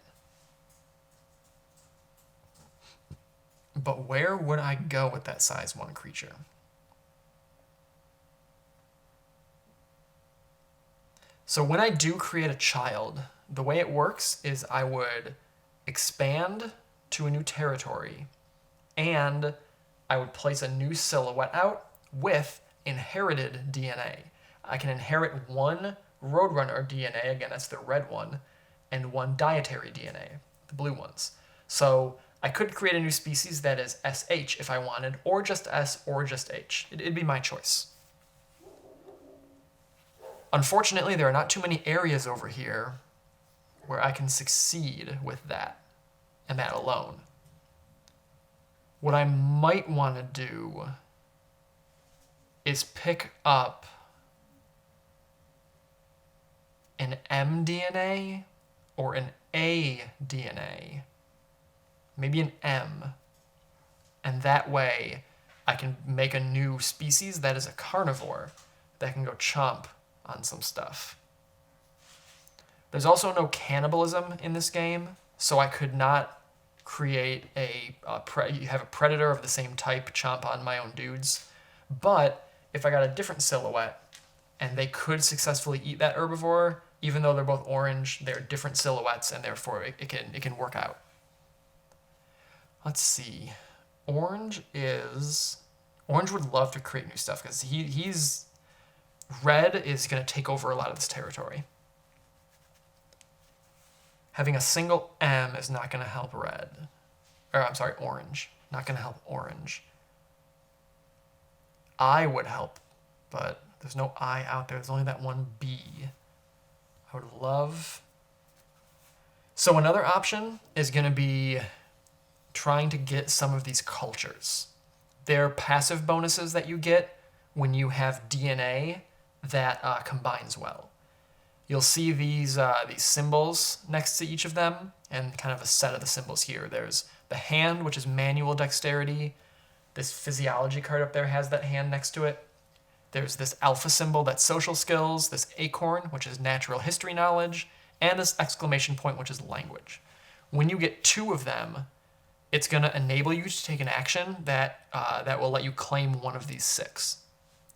But where would I go with that size 1 creature? So when I do create a child, the way it works is I would expand to a new territory, and I would place a new silhouette out with inherited DNA. I can inherit 1 Roadrunner DNA, again that's the red one, and 1 dietary DNA, the blue ones. So I could create a new species that is SH if I wanted, or just S or just H. It'd be my choice. Unfortunately, there are not too many areas over here where I can succeed with that, and that alone. What I might want to do is pick up an mDNA or an aDNA, maybe an M, and that way I can make a new species that is a carnivore that can go chomp on some stuff. There's also no cannibalism in this game, so I could not create you have a predator of the same type chomp on my own dudes. But if I got a different silhouette and they could successfully eat that herbivore, even though they're both orange, they're different silhouettes, and therefore it can work out. Let's see. Orange would love to create new stuff because he's red is going to take over a lot of this territory. Having a single M is not going to help red. Or I'm sorry, orange. Not going to help orange. I would help, but there's no I out there. There's only that one B. I would love. So another option is going to be trying to get some of these cultures. They're passive bonuses that you get when you have DNA that combines well. You'll see these symbols next to each of them, and kind of a set of the symbols here. There's the hand, which is manual dexterity. This physiology card up there has that hand next to it. There's this alpha symbol that's social skills, this acorn, which is natural history knowledge, and this exclamation point, which is language. When you get 2 of them, it's going to enable you to take an action that will let you claim one of these 6.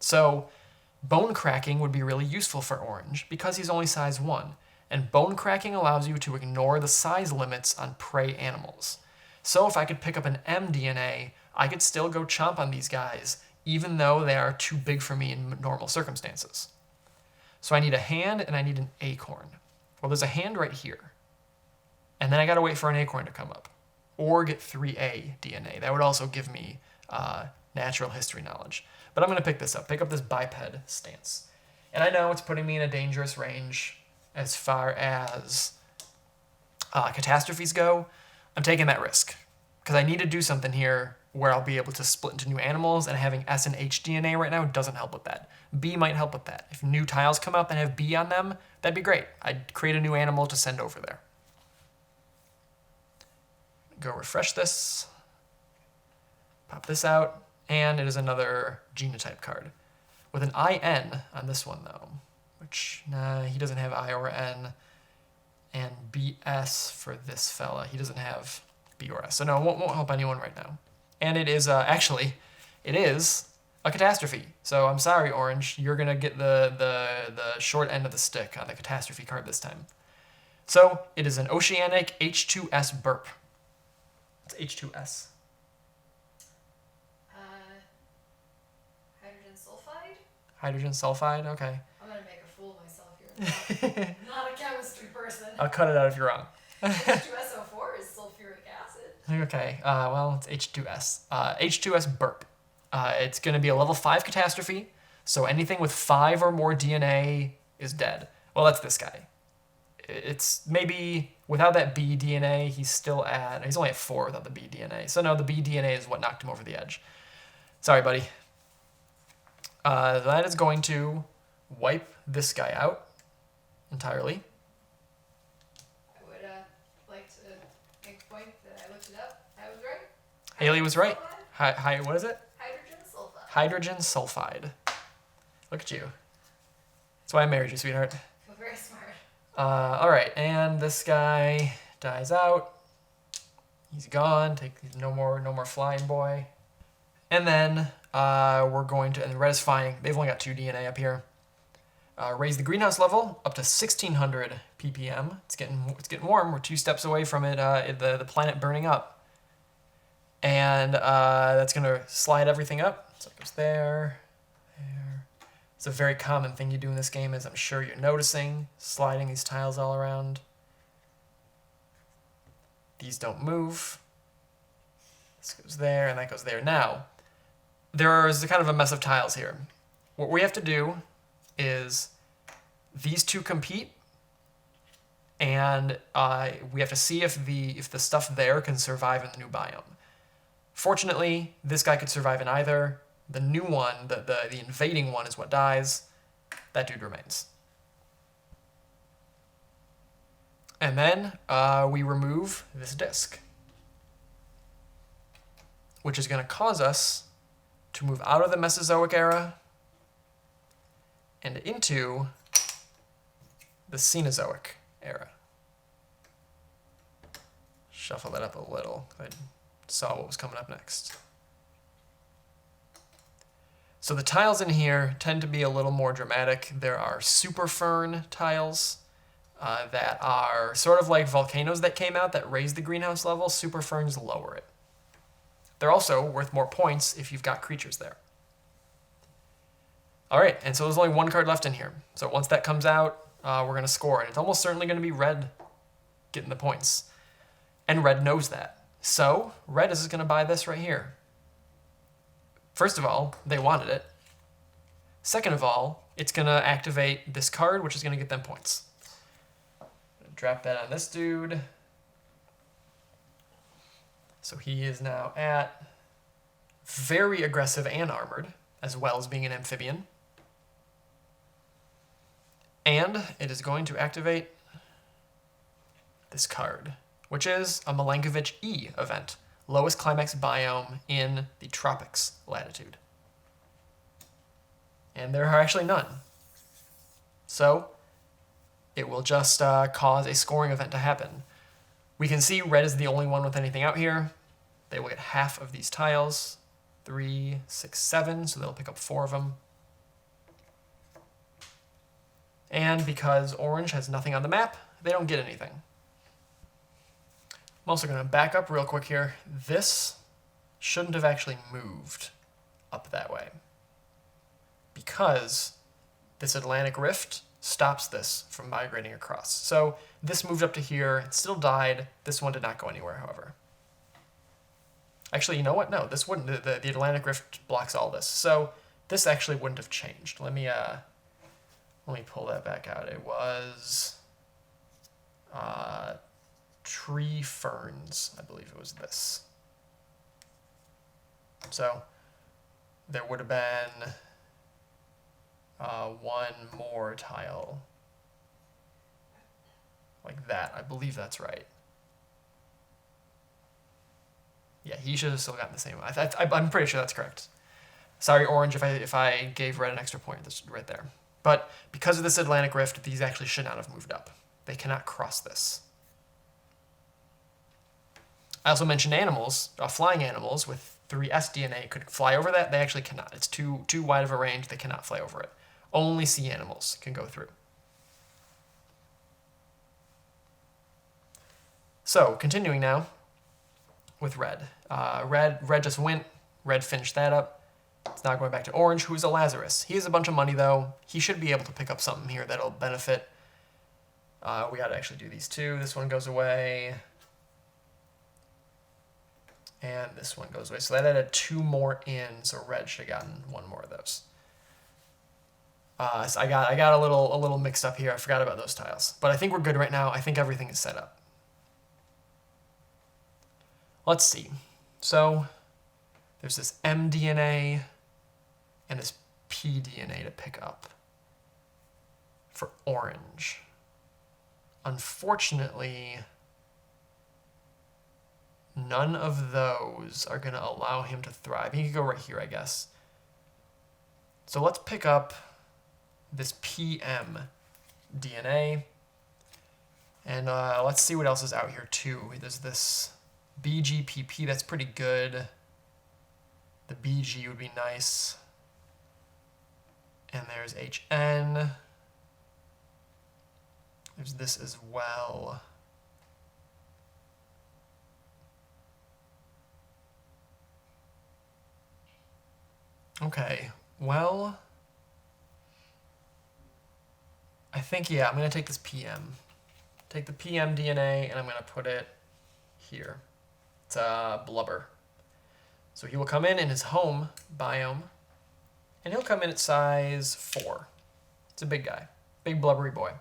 So bone cracking would be really useful for orange because he's only size 1, and bone cracking allows you to ignore the size limits on prey animals. So if I could pick up an mDNA, I could still go chomp on these guys, even though they are too big for me in normal circumstances. So I need a hand and I need an acorn. Well, there's a hand right here. And then I gotta wait for an acorn to come up. Or get 3A DNA. That would also give me natural history knowledge. But I'm gonna pick this up. Pick up this biped stance. And I know it's putting me in a dangerous range as far as catastrophes go. I'm taking that risk. Because I need to do something here where I'll be able to split into new animals, and having S and H DNA right now doesn't help with that. B might help with that. If new tiles come up and have B on them, that'd be great. I'd create a new animal to send over there. Go refresh this. Pop this out, and it is another genotype card. With an IN on this one though, which, nah, he doesn't have I or N, and BS for this fella. He doesn't have B or S, so no, it won't help anyone right now. And it is, actually, it is a catastrophe. So I'm sorry, Orange, you're gonna get the short end of the stick on the catastrophe card this time. So it is an oceanic H2S burp. It's H2S.
Hydrogen sulfide?
Hydrogen sulfide, okay.
I'm gonna make a fool of myself here. Not a chemistry person.
I'll cut it out if you're wrong.
H2SO4 is sulfuric acid.
Okay, well, it's H2S. H2S burp. It's going to be a level 5 catastrophe, so anything with 5 or more DNA is dead. Well, that's this guy. It's maybe, without that B DNA, he's only at 4 without the B DNA. So no, the B DNA is what knocked him over the edge. Sorry, buddy. That is going to wipe this guy out entirely.
I would like to make a point that I looked it up. I was right.
Haley was right. What is it?
Hydrogen sulfide.
Hydrogen sulfide. Look at you. That's why I married you, sweetheart.
Feel very smart.
All right, and this guy dies out. He's gone. No more flying boy. And then we're going to, and the red is fine. They've only got 2 DNA up here. Raise the greenhouse level up to 1600 ppm. It's getting warm. We're 2 steps away from it, the planet burning up. And that's going to slide everything up. So it goes there, there. It's a very common thing you do in this game, as I'm sure you're noticing, sliding these tiles all around. These don't move. This goes there, and that goes there. Now, there's kind of a mess of tiles here. What we have to do is these 2 compete, and we have to see if the stuff there can survive in the new biome. Fortunately, this guy could survive in either. The new one, the invading one, is what dies. That dude remains. And then we remove this disc, which is going to cause us to move out of the Mesozoic era and into the Cenozoic era. shuffle that up a little. I saw what was coming up next. So the tiles in here tend to be a little more dramatic. There are super fern tiles that are sort of like volcanoes that came out that raise the greenhouse level. Super ferns lower it. They're also worth more points if you've got creatures there. All right, and so there's only one card left in here. So once that comes out, we're going to score. And it's almost certainly going to be red getting the points. And red knows that. So red is going to buy this right here. First of all, they wanted it. Second of all, it's going to activate this card, which is going to get them points. Drop that on this dude. So he is now at very aggressive and armored, as well as being an amphibian. And it is going to activate this card, which is a Milankovitch E event. Lowest climax biome in the tropics latitude. And there are actually none. So it will just cause a scoring event to happen. We can see red is the only one with anything out here. They will get half of these tiles. 3, 6, 7, so they'll pick up 4 of them. And because orange has nothing on the map, they don't get anything. I'm also going to back up real quick here. This shouldn't have actually moved up that way, because this Atlantic Rift stops this from migrating across. So this moved up to here, it still died. This one did not go anywhere, however. Actually, you know what? No, this wouldn't. The Atlantic Rift blocks all this. So this actually wouldn't have changed. Let me pull that back out. It was tree ferns, I believe it was this. So there would have been one more tile like that. I believe that's right. Yeah, he should have still gotten the same. I'm pretty sure that's correct. Sorry, orange, if I gave red an extra point. That's right there. But because of this Atlantic Rift, these actually should not have moved up. They cannot cross this. I also mentioned animals, flying animals with 3S DNA could fly over that. They actually cannot. It's too wide of a range. They cannot fly over it. Only sea animals can go through. So continuing now with red. Red just went. Red finished that up. It's now going back to orange, who's a Lazarus. He has a bunch of money though. He should be able to pick up something here that'll benefit. We got to actually do these two. This one goes away. And this one goes away. So that added 2 more in, so red should have gotten 1 more of those. So I got a little mixed up here. I forgot about those tiles. But I think we're good right now. I think everything is set up. Let's see. So there's this mDNA and this pDNA to pick up for orange. Unfortunately, none of those are going to allow him to thrive. He could go right here, I guess. So let's pick up this PM DNA. And let's see what else is out here, too. There's this BGPP. That's pretty good. The BG would be nice. And there's HN. There's this as well. Okay, well, I think, yeah, I'm going to take this PM. Take the PM DNA, and I'm going to put it here. It's blubber. So he will come in his home biome, and he'll come in at size 4. It's a big guy, big blubbery boy.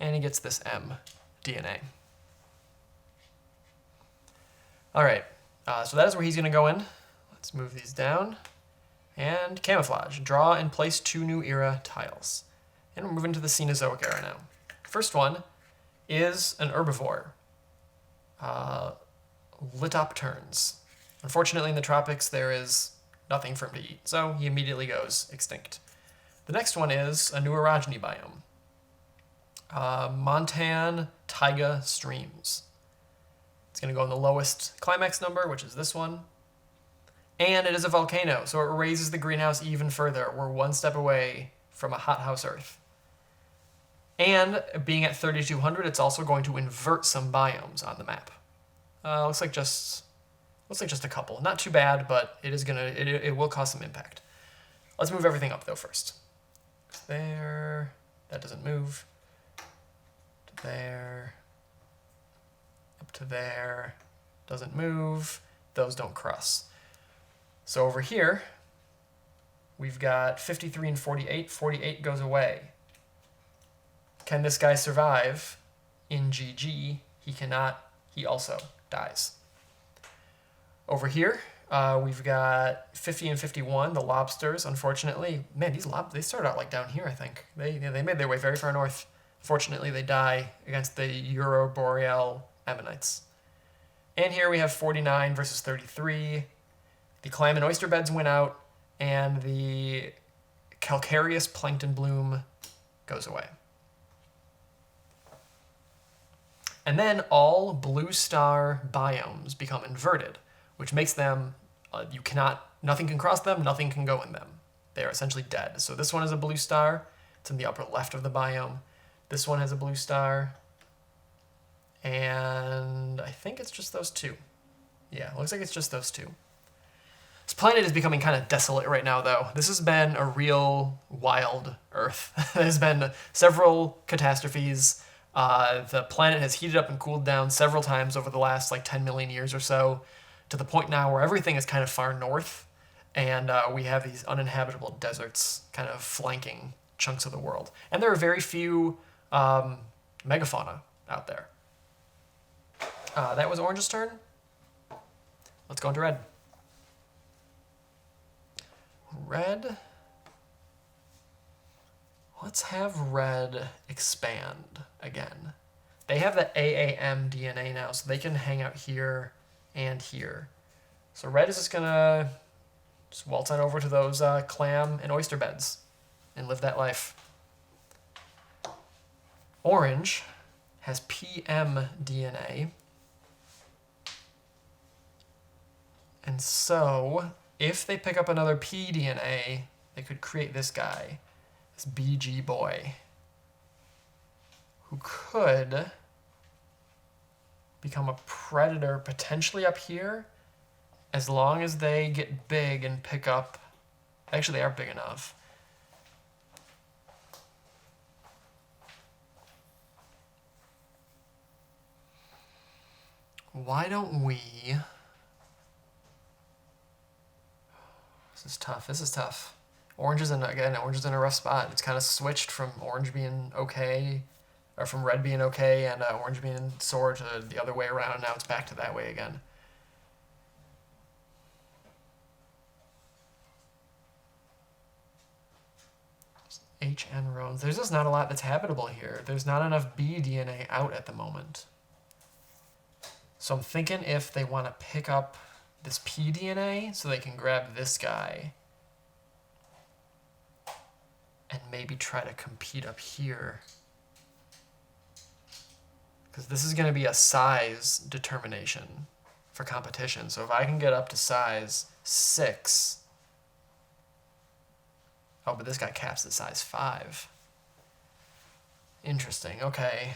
And he gets this M DNA. All right, so that is where he's going to go in. Let's move these down. And camouflage. Draw and place 2 new era tiles. And we're moving to the Cenozoic era now. First one is an herbivore. Litopterns. Unfortunately, in the tropics, there is nothing for him to eat, so he immediately goes extinct. The next one is a new orogeny biome. Montan taiga streams. going to go in the lowest climax number, which is this one. And it is a volcano, so it raises the greenhouse even further. We're one step away from a hothouse Earth. And being at 3200, it's also going to invert some biomes on the map. Looks like just a couple. Not too bad, but it will cause some impact. Let's move everything up though first. There, that doesn't move. To there, up to there, doesn't move. Those don't cross. So over here, we've got 53 and 48. 48 goes away. Can this guy survive in GG? He cannot. He also dies. Over here, we've got 50 and 51, the lobsters, unfortunately. Man, they started out like down here, I think. They made their way very far north. Fortunately, they die against the Euroboreal ammonites. And here we have 49 versus 33. The clam and oyster beds went out, and the calcareous plankton bloom goes away. And then all blue star biomes become inverted, which makes them, nothing can cross them, nothing can go in them. They are essentially dead. So this one is a blue star. It's in the upper left of the biome. This one has a blue star. And I think it's just those two. Yeah, it looks like it's just those two. This planet is becoming kind of desolate right now, though. This has been a real wild Earth. There's been several catastrophes. The planet has heated up and cooled down several times over the last 10 million years or so, to the point now where everything is kind of far north, and we have these uninhabitable deserts kind of flanking chunks of the world. And there are very few megafauna out there. That was Orange's turn. Let's go into red. Red. Let's have red expand again. They have the AAM DNA now, so they can hang out here and here. So red is just gonna waltz on over to those clam and oyster beds and live that life. Orange has PM DNA. And so, if they pick up another P DNA, they could create this guy, this BG boy, who could become a predator potentially up here, as long as they get big and pick up. Actually, they are big enough. Why don't we... This is tough. Orange is in a rough spot. It's kind of switched from orange being okay, or from red being okay, and orange being sore to the other way around, and now it's back to that way again. HN rows. There's just not a lot that's habitable here. There's not enough B DNA out at the moment. So I'm thinking if they want to pick up this P DNA so they can grab this guy and maybe try to compete up here. Because this is going to be a size determination for competition. So if I can get up to size 6... Oh, but this guy caps at size 5. Interesting, okay.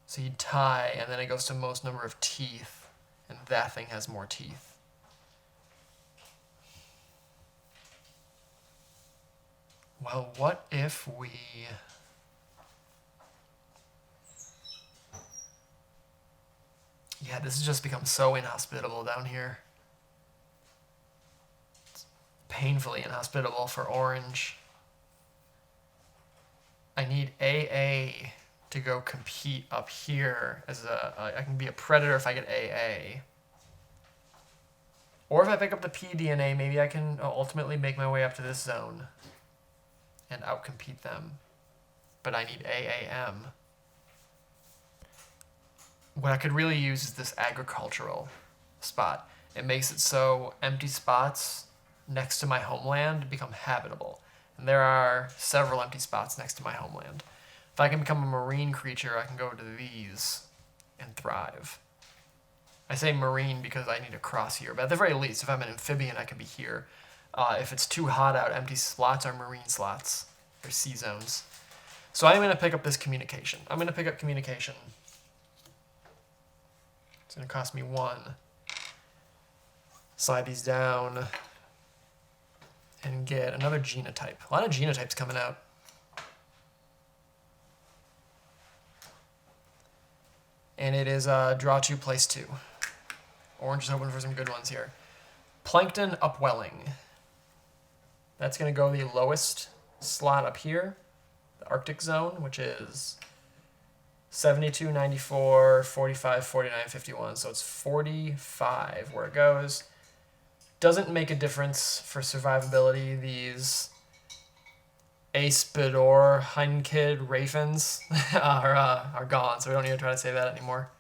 So you tie, and then it goes to most number of teeth, and that thing has more teeth. Well, what if we... Yeah, this has just become so inhospitable down here. It's painfully inhospitable for orange. I need AA to go compete up here as I can be a predator if I get AA. Or if I pick up the pDNA, maybe I can ultimately make my way up to this zone and outcompete them. But I need AAM. What I could really use is this agricultural spot. It makes it so empty spots next to my homeland become habitable. And there are several empty spots next to my homeland. If I can become a marine creature, I can go to these and thrive. I say marine because I need to cross here, but at the very least, if I'm an amphibian, I can be here. If it's too hot out, empty slots are marine slots. They're sea zones. So I'm going to pick up this communication. I'm going to pick up communication. It's going to cost me 1. Slide these down and get another genotype. A lot of genotypes coming out. And it is draw 2, place 2. Orange is hoping for some good ones here. Plankton upwelling. That's going to go the lowest slot up here, the Arctic zone, which is 72, 94, 45, 49, 51. So it's 45 where it goes. Doesn't make a difference for survivability. These Aspidor Hindkid Rafins are gone, so we don't need to try to say that anymore.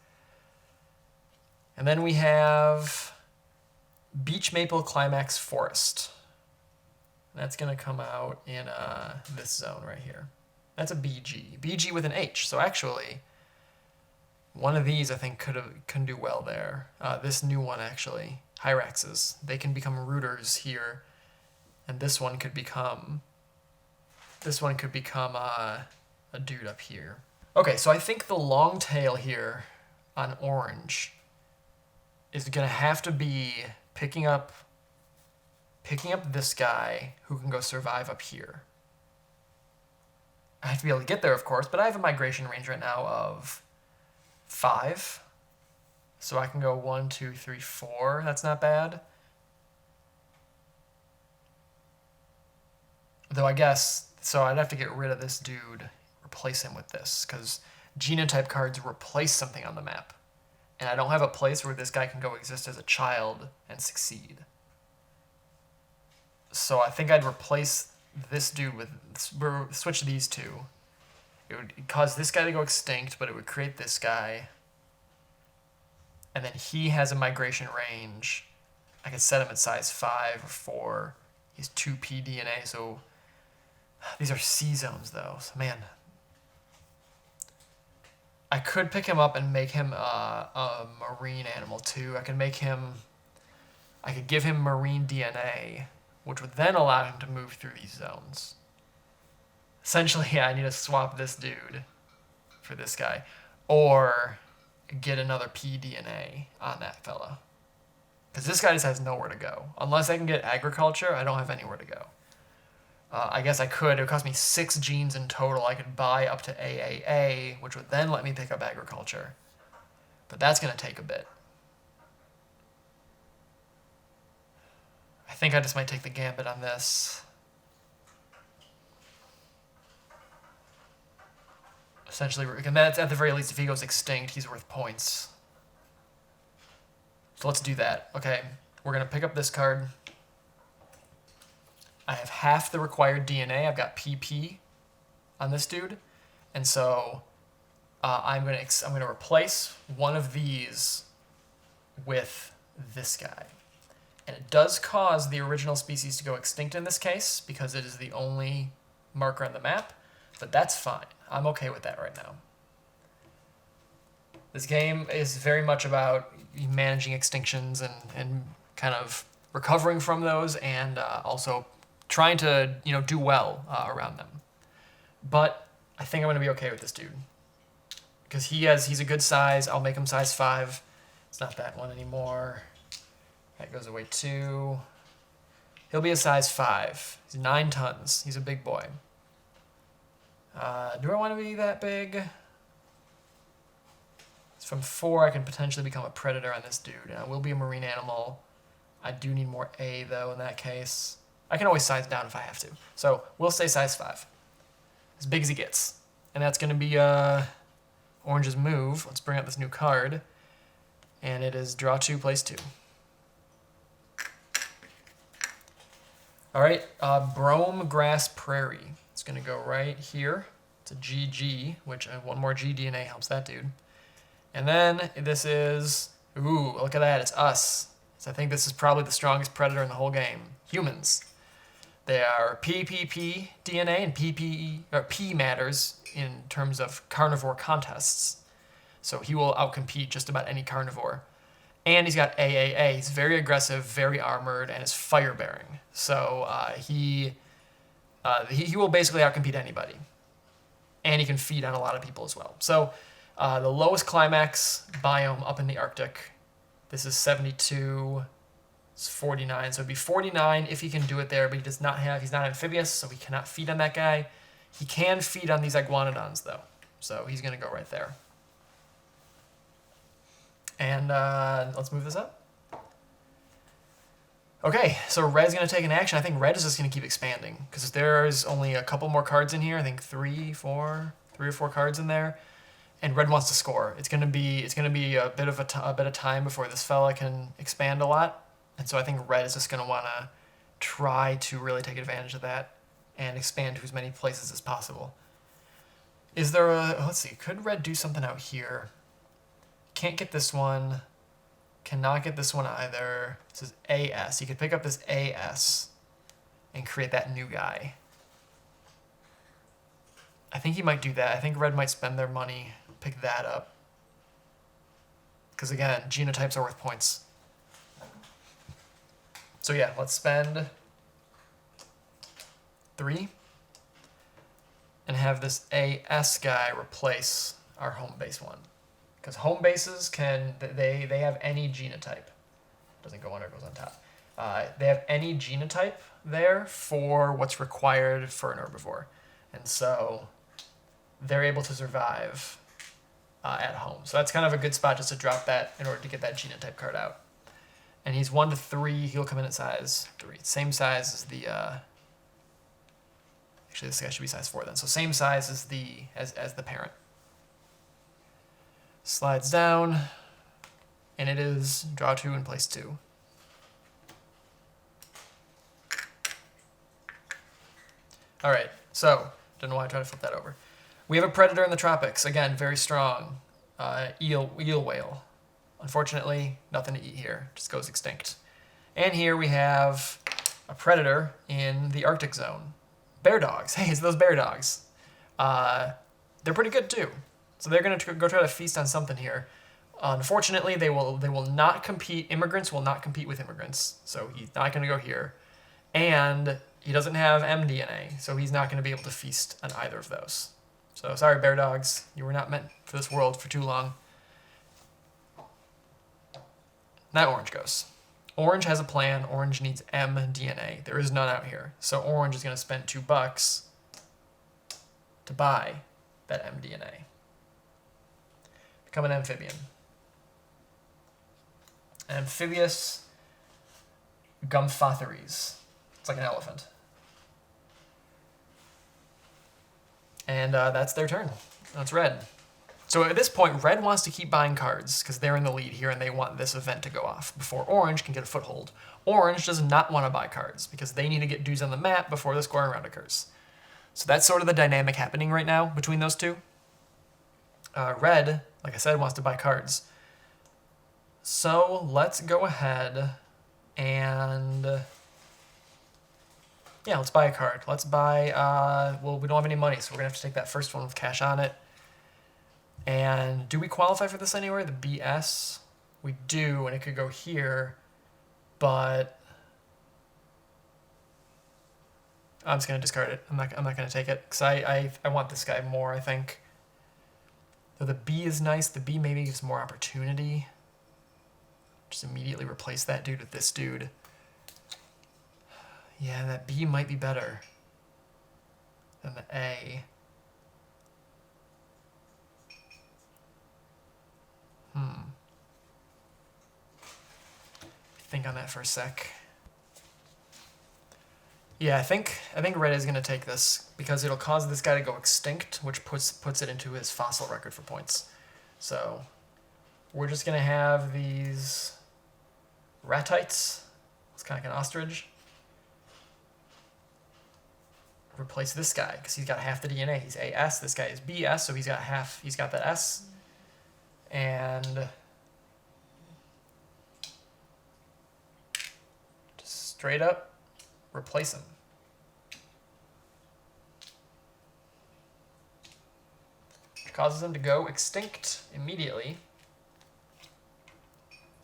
And then we have Beech Maple Climax Forest. That's going to come out in this zone right here. That's a BG. BG with an H. So actually, one of these I think can do well there. This new one actually, Hyraxes. They can become rooters here, and this one could become a dude up here. Okay, so I think the long tail here on orange is going to have to be picking up this guy who can go survive up here. I have to be able to get there, of course, but I have a migration range right now of 5. So I can go 1, 2, 3, 4. That's not bad. Though I guess, so I'd have to get rid of this dude, replace him with this, because genotype cards replace something on the map. And I don't have a place where this guy can go exist as a child and succeed. So I think I'd replace this dude with, switch these two. It would cause this guy to go extinct, but it would create this guy. And then he has a migration range. I could set him at size 5 or 4. He's 2p DNA, so these are C zones though. So man, I could pick him up and make him a marine animal too. I could give him marine DNA, which would then allow him to move through these zones. Essentially, yeah, I need to swap this dude for this guy, or get another pDNA on that fella. Because this guy just has nowhere to go. Unless I can get agriculture, I don't have anywhere to go. I guess I could. It would cost me 6 genes in total. I could buy up to AAA, which would then let me pick up agriculture. But that's going to take a bit. I think I just might take the gambit on this. Essentially, and that's at the very least, if he goes extinct, he's worth points. So let's do that. Okay, we're going to pick up this card. I have half the required DNA. I've got PP on this dude. And so I'm going to replace one of these with this guy. And it does cause the original species to go extinct in this case, because it is the only marker on the map, but that's fine. I'm okay with that right now. This game is very much about managing extinctions and kind of recovering from those, and also trying to do well around them. But I think I'm going to be okay with this dude, because he's a good size. I'll make him size 5. It's not that one anymore. That goes away 2. He'll be a size 5. He's 9 tons. He's a big boy. Do I want to be that big? It's from 4. I can potentially become a predator on this dude. And I will be a marine animal. I do need more A, though, in that case. I can always size down if I have to. So we'll say size 5. As big as he gets. And that's going to be Orange's move. Let's bring out this new card. And it is draw 2, place 2. All right, Brome Grass Prairie. It's going to go right here. It's a GG, which one more G DNA helps that dude. And then this is, ooh, look at that, it's us. So I think this is probably the strongest predator in the whole game. Humans. They are PPP DNA, and P matters in terms of carnivore contests. So he will outcompete just about any carnivore. And he's got AAA. He's very aggressive, very armored, and is fire bearing. So he will basically outcompete anybody. And he can feed on a lot of people as well. So the lowest climax biome up in the Arctic. This is 72. It's 49. So it'd be 49 if he can do it there, but he's not amphibious, so he cannot feed on that guy. He can feed on these iguanodons, though. So he's going to go right there. And let's move this up. Okay, so red's going to take an action. I think red is just going to keep expanding because there's only a couple more cards in here. I think three or four cards in there, and red wants to score. It's going to be a bit of time before this fella can expand a lot, and so I think red is just going to want to try to really take advantage of that and expand to as many places as possible. Is there let's see, could red do something out here? Can't get this one. Cannot get this one either. This is AS. You could pick up this AS and create that new guy. I think he might do that. I think red might spend their money, pick that up. Because again, genotypes are worth points. So yeah, let's spend 3 and have this AS guy replace our home base one. Because home bases they have any genotype. Doesn't go under, it goes on top. They have any genotype there for what's required for an herbivore. And so they're able to survive at home. So that's kind of a good spot just to drop that in order to get that genotype card out. And he's 1 to 3, he'll come in at size 3. Same size as the, actually this guy should be size 4 then. So same size as the parent. Slides down, and it is draw 2 and place 2. All right, so don't know why I tried to flip that over. We have a predator in the tropics. Again, very strong. Eel whale. Unfortunately, nothing to eat here. Just goes extinct. And here we have a predator in the Arctic zone. Bear dogs. Hey, it's those bear dogs. They're pretty good too. So they're going to go try to feast on something here. Unfortunately, they will not compete. Immigrants will not compete with immigrants. So he's not going to go here. And he doesn't have mDNA, so he's not going to be able to feast on either of those. So sorry, bear dogs. You were not meant for this world for too long. Now orange goes. Orange has a plan. Orange needs mDNA. There is none out here. So orange is going to spend $2 to buy that mDNA. Become an amphibian. Amphibious Gumphotheres. It's like an elephant. And that's their turn. That's red. So at this point, red wants to keep buying cards because they're in the lead here and they want this event to go off before orange can get a foothold. Orange does not want to buy cards because they need to get dudes on the map before the scoring round occurs. So that's sort of the dynamic happening right now between those two. Red, like I said, wants to buy cards. So let's go ahead and yeah, let's buy a card. Let's buy, well, we don't have any money, so we're gonna have to take that first one with cash on it. And do we qualify for this anywhere? The BS? We do, and it could go here, but I'm just gonna discard it. I'm not gonna take it because I want this guy more, I think. Though the B is nice, the B maybe gives more opportunity. Just immediately replace that dude with this dude. Yeah, that B might be better than the A. Think on that for a sec. Yeah, I think red is gonna take this because it'll cause this guy to go extinct, which puts it into his fossil record for points. So we're just gonna have these ratites. It's kind of like an ostrich. Replace this guy because he's got half the DNA. He's AS. This guy is BS, so he's got half. He's got that S. And just straight up replace him. Which causes him to go extinct immediately.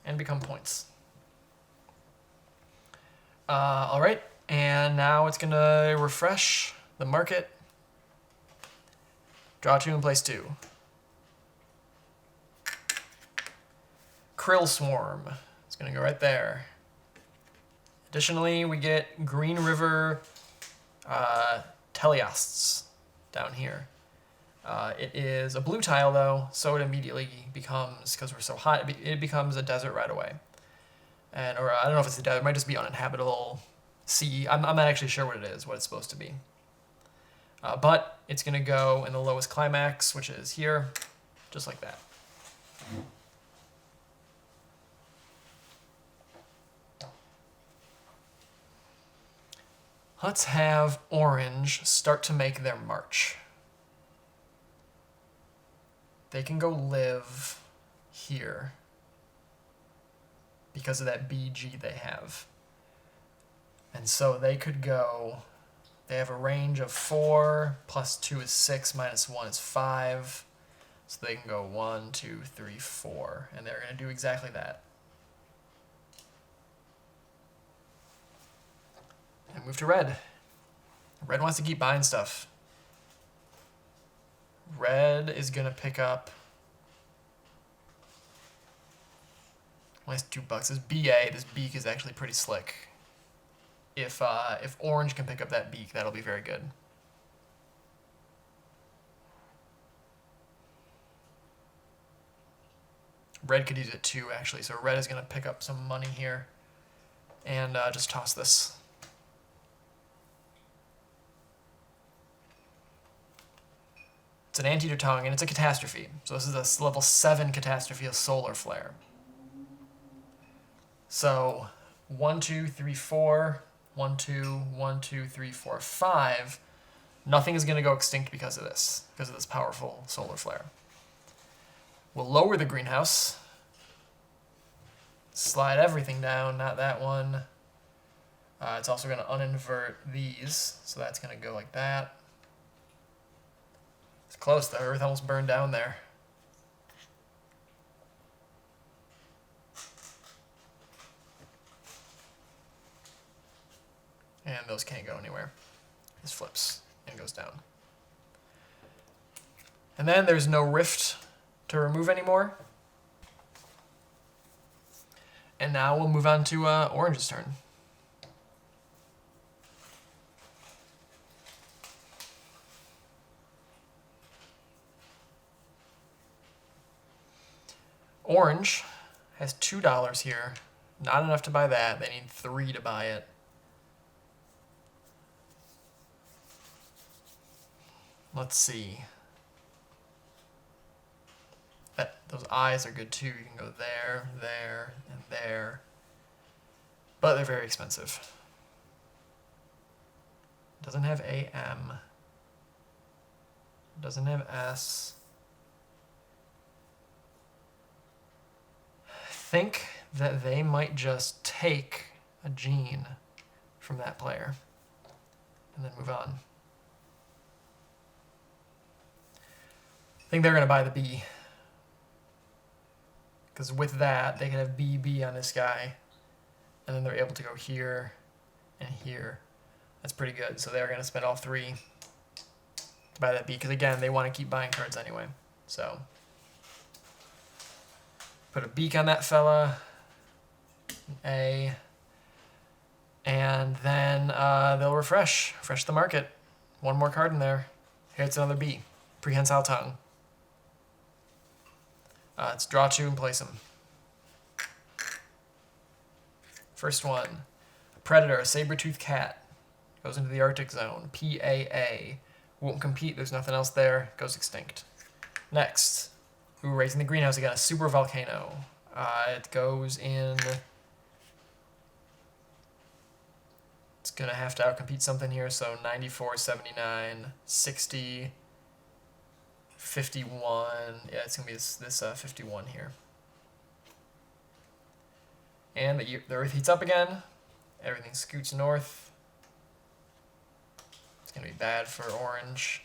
and become points. All right, and now it's gonna refresh the market. Draw 2 and place 2. Krill Swarm. It's gonna go right there. Additionally, we get Green River teleosts down here. It is a blue tile though, so it immediately becomes, because we're so hot, it becomes a desert right away. Or I don't know if it's a desert, it might just be uninhabitable sea. I'm not actually sure what it is, what it's supposed to be. But it's gonna go in the lowest climax, which is here, just like that. Let's have orange start to make their march. They can go live here because of that BG they have. And so they could go, they have a range of 4, plus 2 is 6, minus 1 is 5. So they can go 1, 2, 3, 4, and they're going to do exactly that. And move to red. Red wants to keep buying stuff. Red is going to pick up minus $2. This BA, this beak is actually pretty slick. If orange can pick up that beak, that'll be very good. Red could use it too, actually. So red is going to pick up some money here and just toss this. It's an anti-Tongue, and it's a catastrophe. So this is a level 7 catastrophe, a solar flare. So 1, 2, 3, 4, 1, 2, 1, 2, 3, 4, 5. Nothing is going to go extinct because of this powerful solar flare. We'll lower the greenhouse. Slide everything down, not that one. It's also going to uninvert these, so that's going to go like that. It's close, the earth almost burned down there. And those can't go anywhere. This flips and goes down. And then there's no rift to remove anymore. And now we'll move on to orange's turn. Orange has $2 here. Not enough to buy that. They need 3 to buy it. Let's see. Those eyes are good too. You can go there, there, and there. But they're very expensive. Doesn't have AM. Doesn't have S. Think that they might just take a gene from that player and then move on. I think they're going to buy the B. Because with that, they can have BB on this guy. And then they're able to go here and here. That's pretty good. So they're going to spend all 3 to buy that B. Because again, they want to keep buying cards anyway. So put a beak on that fella. A. And then they'll refresh the market. 1 more card in there. Here's another B. Prehensile Tongue. It's draw 2 and place them. First one, a predator, a saber-toothed cat. Goes into the Arctic zone. PAA. Won't compete, there's nothing else there. Goes extinct. Next, raising the greenhouse again, a super volcano. It goes in... It's going to have to outcompete something here, so 94, 79, 60... 51, yeah, it's going to be this 51 here. And the earth heats up again. Everything scoots north. It's going to be bad for orange.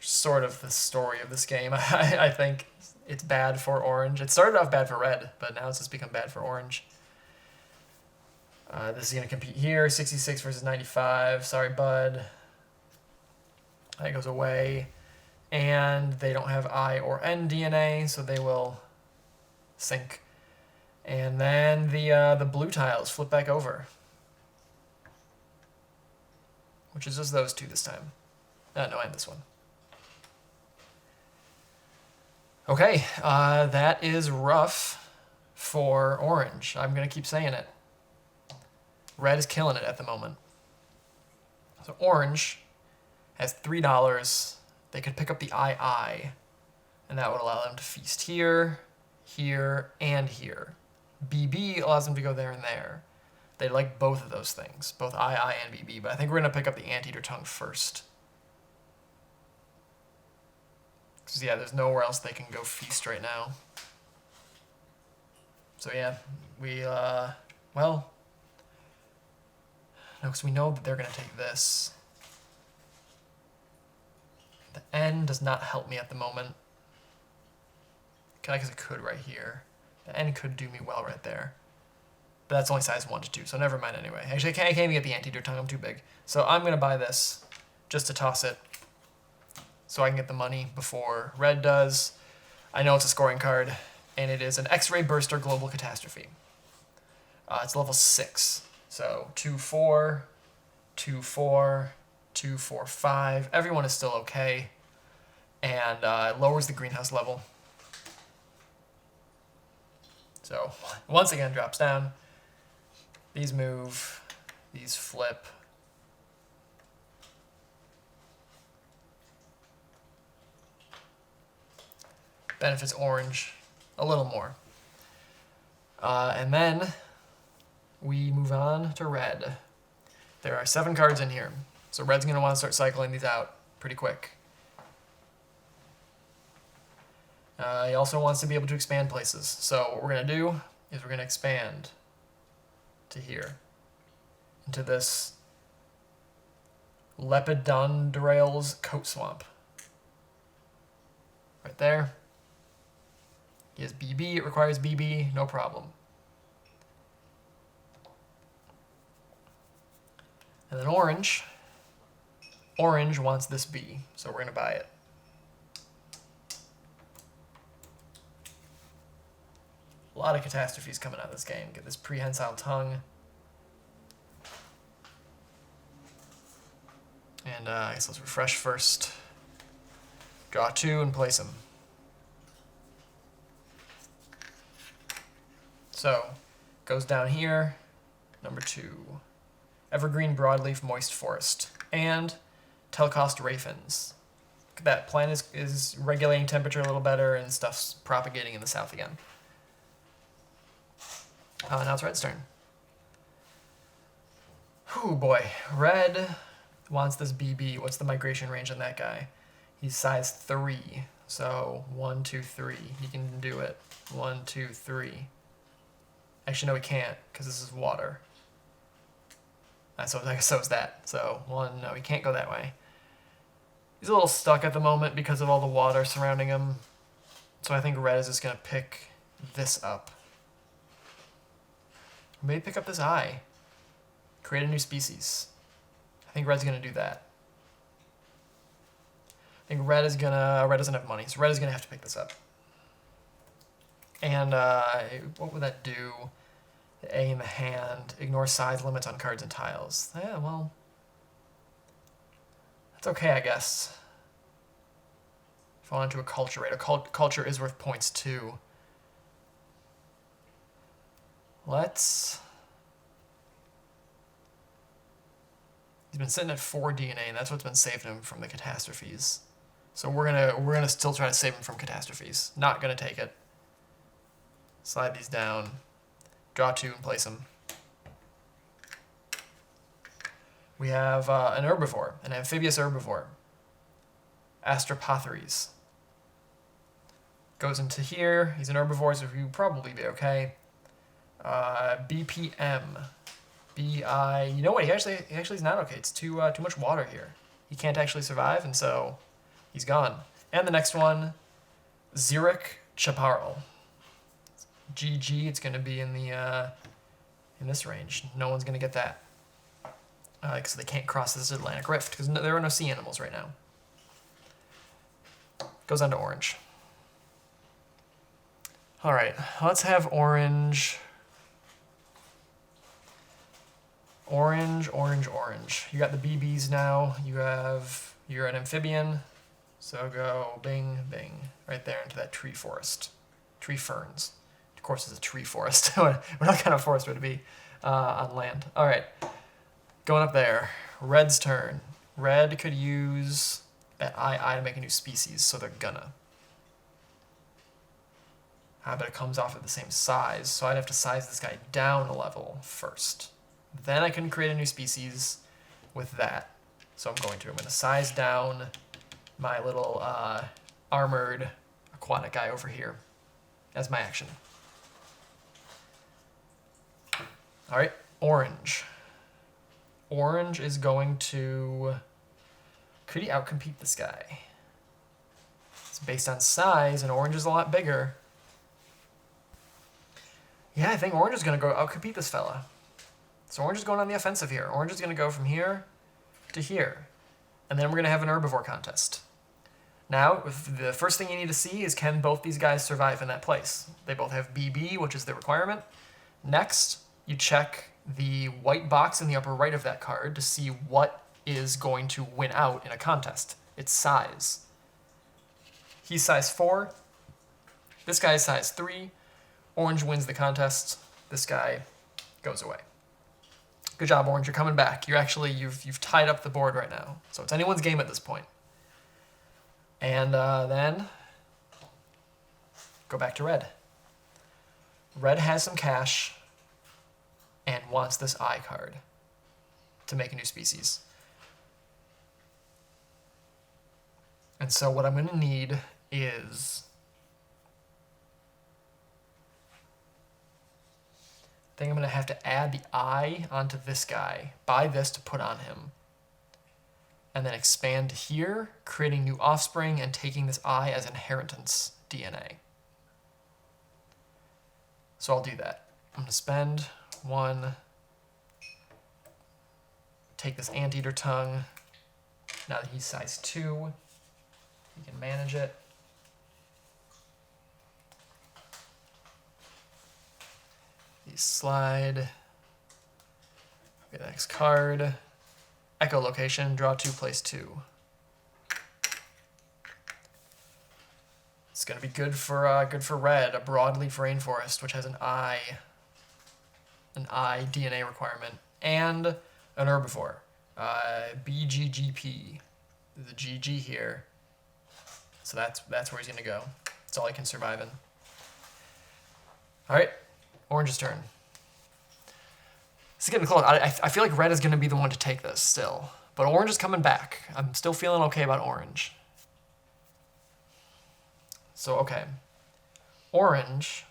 Sort of the story of this game, I think. it's bad for orange. It started off bad for red, but now it's just become bad for orange. This is going to compete here, 66 versus 95. Sorry, bud. That goes away. And they don't have I or N DNA, so they will sink. And then the blue tiles flip back over, which is just those two this time. No, and this one. Okay, that is rough for orange. I'm going to keep saying it. Red is killing it at the moment. So orange has $3. They could pick up the II, and that would allow them to feast here, here, and here. BB allows them to go there and there. They like both of those things, both II and BB, but I think we're going to pick up the Anteater Tongue first. Because, yeah, there's nowhere else they can go feast right now. So, yeah, well... No, because we know that they're going to take this. The N does not help me at the moment. I guess it could right here. The N could do me well right there. But that's only size 1 to 2, so never mind anyway. Actually, I can't even get the Anteater Tongue, I'm too big. So I'm going to buy this just to toss it so I can get the money before red does. I know it's a scoring card, and it is an X-Ray Burster Global Catastrophe. It's level 6. So 2-4, 2-4, 2-4-5. Everyone is still okay. And it lowers the greenhouse level. So once again drops down. These move. These flip. Benefits orange a little more. And then we move on to red. There are 7 cards in here, so red's going to want to start cycling these out pretty quick. He also wants to be able to expand places, so what we're going to do is we're going to expand to here, into this Lepidondrail's Coat Swamp. Right there. He has BB, it requires BB, no problem. And then orange wants this B, so we're going to buy it. A lot of catastrophes coming out of this game. Get this prehensile tongue. And I guess let's refresh first. Draw 2 and place them. So, goes down here, number 2. Evergreen Broadleaf Moist Forest, and Telcost Raphens. That plant is regulating temperature a little better, and stuff's propagating in the south again. Now it's red's turn. Whew, boy. Red wants this BB. What's the migration range on that guy? He's size 3, so 1, 2, 3. He can do it. 1, 2, 3. Actually, no, he can't, because this is water. So I guess so is that. So 1, no, he can't go that way. He's a little stuck at the moment because of all the water surrounding him. So I think red is just going to pick this up. Maybe pick up this eye. Create a new species. I think red's going to do that. I think red doesn't have money, so red is going to have to pick this up. And what would that do? The A in the hand. Ignore size limits on cards and tiles. Yeah, well, that's okay, I guess. If I want to acculturate. Culture is worth points too. He's been sitting at 4 DNA, and that's what's been saving him from the catastrophes. So we're gonna still try to save him from catastrophes. Not gonna take it. Slide these down. Draw 2 and place them. We have an herbivore, an amphibious herbivore. Astropotheres. Goes into here. He's an herbivore, so he'll probably be okay. BPM. BI. You know what? He actually is not okay. It's too much water here. He can't actually survive, and so he's gone. And the next one, Xeric Chaparral. GG, it's gonna be in the in this range. No one's gonna get that. Because they can't cross this Atlantic Rift, because there are no sea animals right now. Goes on to orange. Alright, let's have orange. Orange, orange, orange. You got the BBs now. You're an amphibian. So go bing, bing. Right there into that tree forest. Tree ferns. Of course it's a tree forest. What kind of forest would it be on land? Alright, going up there. Red's turn. Red could use that II to make a new species, so they're gonna. But it comes off at the same size, so I'd have to size this guy down a level first. Then I can create a new species with that. So I'm going to size down my little armored aquatic guy over here as my action. All right, orange. Orange is going to, could he outcompete this guy? It's based on size, and orange is a lot bigger. Yeah, I think orange is going to go outcompete this fella. So orange is going on the offensive here. Orange is going to go from here to here. And then we're going to have an herbivore contest. Now, the first thing you need to see is, can both these guys survive in that place? They both have BB, which is the requirement. Next, you check the white box in the upper right of that card to see what is going to win out in a contest. It's size. He's size 4. This guy is size 3. Orange wins the contest. This guy goes away. Good job, Orange. You're coming back. You've tied up the board right now. So it's anyone's game at this point. And then go back to Red. Red has some cash and wants this I card to make a new species. And so what I'm going to need is, I think I'm going to have to add the I onto this guy, buy this to put on him, and then expand here, creating new offspring and taking this I as inheritance DNA. So I'll do that. I'm going to spend 1, take this anteater tongue. Now that he's size 2, he can manage it. Slide. Get the next card. Echolocation, draw 2, place 2. It's gonna be good for red, a broadleaf rainforest, which has an I DNA requirement, and an herbivore. BGGP. There's a GG here. So that's where he's gonna go. That's all he can survive in. All right. Orange's turn. This is getting close. I feel like red is going to be the one to take this still. But orange is coming back. I'm still feeling okay about orange. So, okay. Orange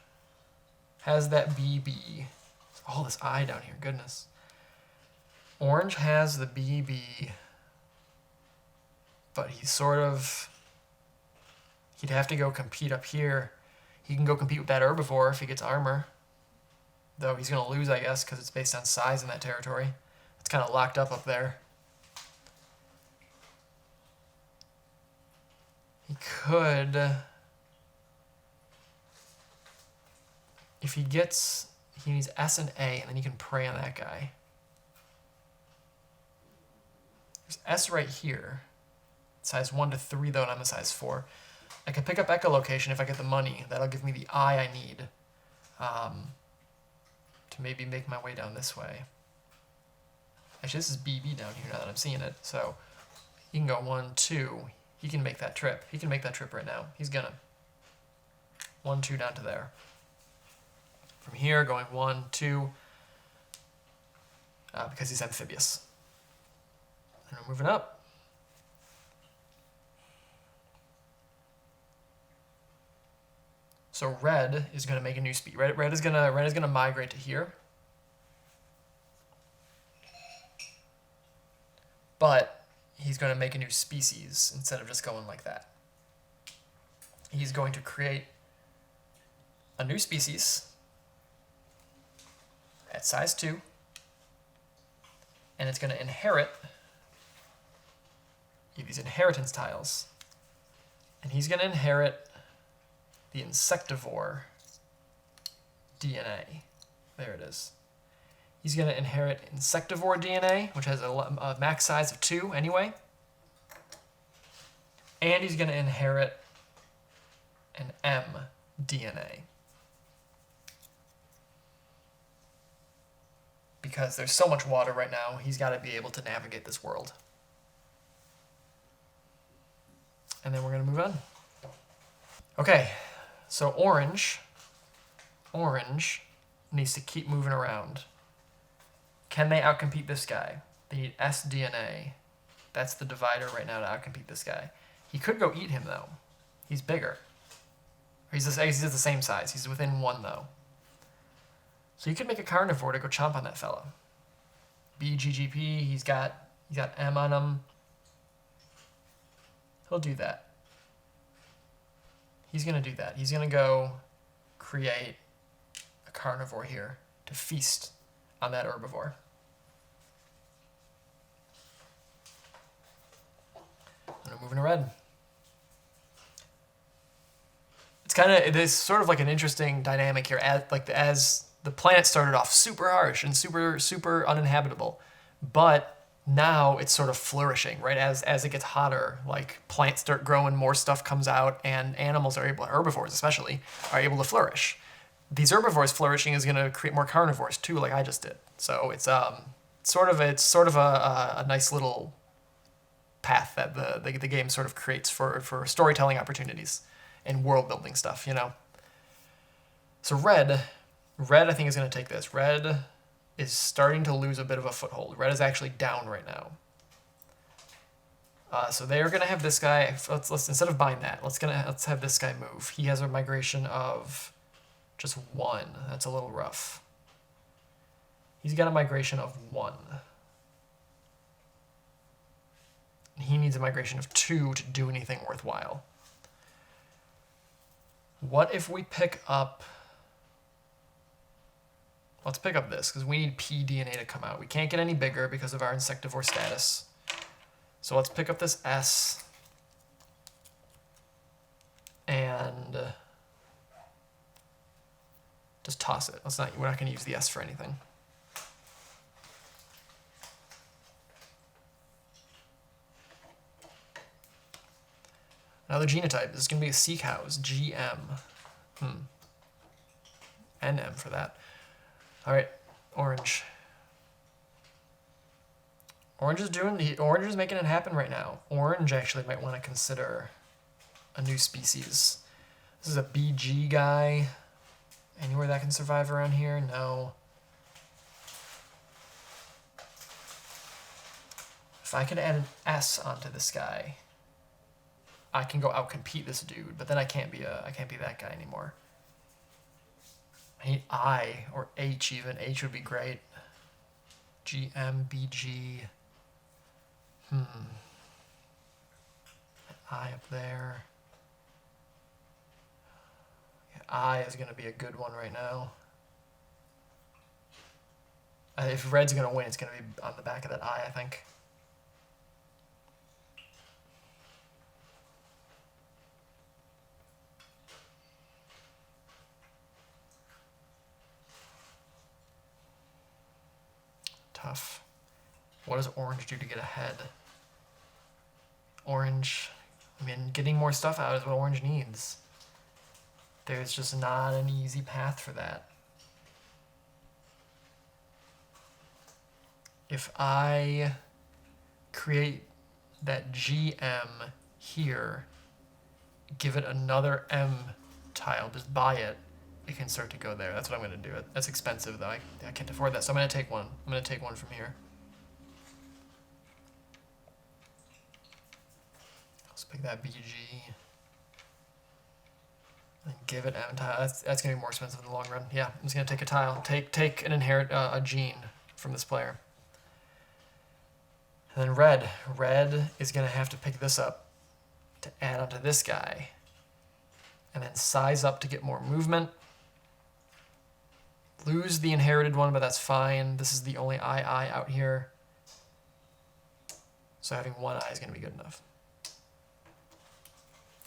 has that BB. Oh, this I down here. Goodness. Orange has the BB. But he's sort of... He'd have to go compete up here. He can go compete with that herbivore if he gets armor. Though he's going to lose, I guess, because it's based on size in that territory. It's kind of locked up there. He could... If he gets... He needs S and A, and then he can prey on that guy. There's S right here. Size 1 to 3, though, and I'm a size 4. I can pick up echolocation if I get the money. That'll give me the I need. To maybe make my way down this way. Actually, this is BB down here now that I'm seeing it. So he can go 1, 2. He can make that trip. He can make that trip right now. He's gonna. 1, 2 down to there. From here, going 1, 2. Because he's amphibious. And we're moving up. So red is going to make a new speed. Red is gonna migrate to here. But he's going to make a new species instead of just going like that. He's going to create a new species at size 2, and it's going to inherit these inheritance tiles. And he's going to inherit the insectivore DNA. There it is. He's going to inherit insectivore DNA, which has a max size of 2 anyway. And he's going to inherit an M DNA. Because there's so much water right now, he's got to be able to navigate this world. And then we're going to move on. Okay, so orange needs to keep moving around. Can they outcompete this guy? They need S DNA. That's the divider right now to outcompete this guy. He could go eat him, though. He's bigger. He's the same size. He's within 1, though. So you could make a carnivore to go chomp on that fella. BGGP, he's got M on him. He'll do that. He's going to do that. He's going to go create a carnivore here to feast on that herbivore. And I'm moving to red. There's sort of like an interesting dynamic here. As the planet started off super harsh and super uninhabitable, but now it's sort of flourishing, right? As it gets hotter, like plants start growing, more stuff comes out, and animals are able, herbivores especially, are able to flourish. These herbivores flourishing is going to create more carnivores too, like I just did. So it's sort of a nice little path that the game sort of creates for storytelling opportunities and world building stuff, you know. So red I think is going to take this. Red is starting to lose a bit of a foothold. Red is actually down right now. So they're going to have this guy. Let's instead of buying that, let's have this guy move. He has a migration of just 1. That's a little rough. He's got a migration of 1. He needs a migration of 2 to do anything worthwhile. What if we pick up... Let's pick up this, because we need P DNA to come out. We can't get any bigger because of our insectivore status. So let's pick up this S. And just toss it. We're not going to use the S for anything. Another genotype. This is going to be a sea cows. GM. NM for that. All right, orange. Orange is making it happen right now. Orange actually might want to consider a new species. This is a BG guy. Anywhere that can survive around here? No. If I could add an S onto this guy, I can go outcompete this dude, but then I can't be that guy anymore. I need I or H even. H would be great. GMBG. I up there. Yeah, I is going to be a good one right now. If red's going to win, it's going to be on the back of that I think. Tough. What does orange do to get ahead? Orange, getting more stuff out is what orange needs. There's just not an easy path for that. If I create that GM here, give it another M tile, just buy it, it can start to go there. That's what I'm going to do. That's expensive, though. I can't afford that, so I'm going to take one. I'm going to take one from here. Let's pick that BG. And give it M tile. That's going to be more expensive in the long run. Yeah, I'm just going to take a tile. Take and inherit a gene from this player. And then red. Red is going to have to pick this up to add onto this guy. And then size up to get more movement. Lose the inherited one, but that's fine. This is the only II out here. So having one eye is going to be good enough.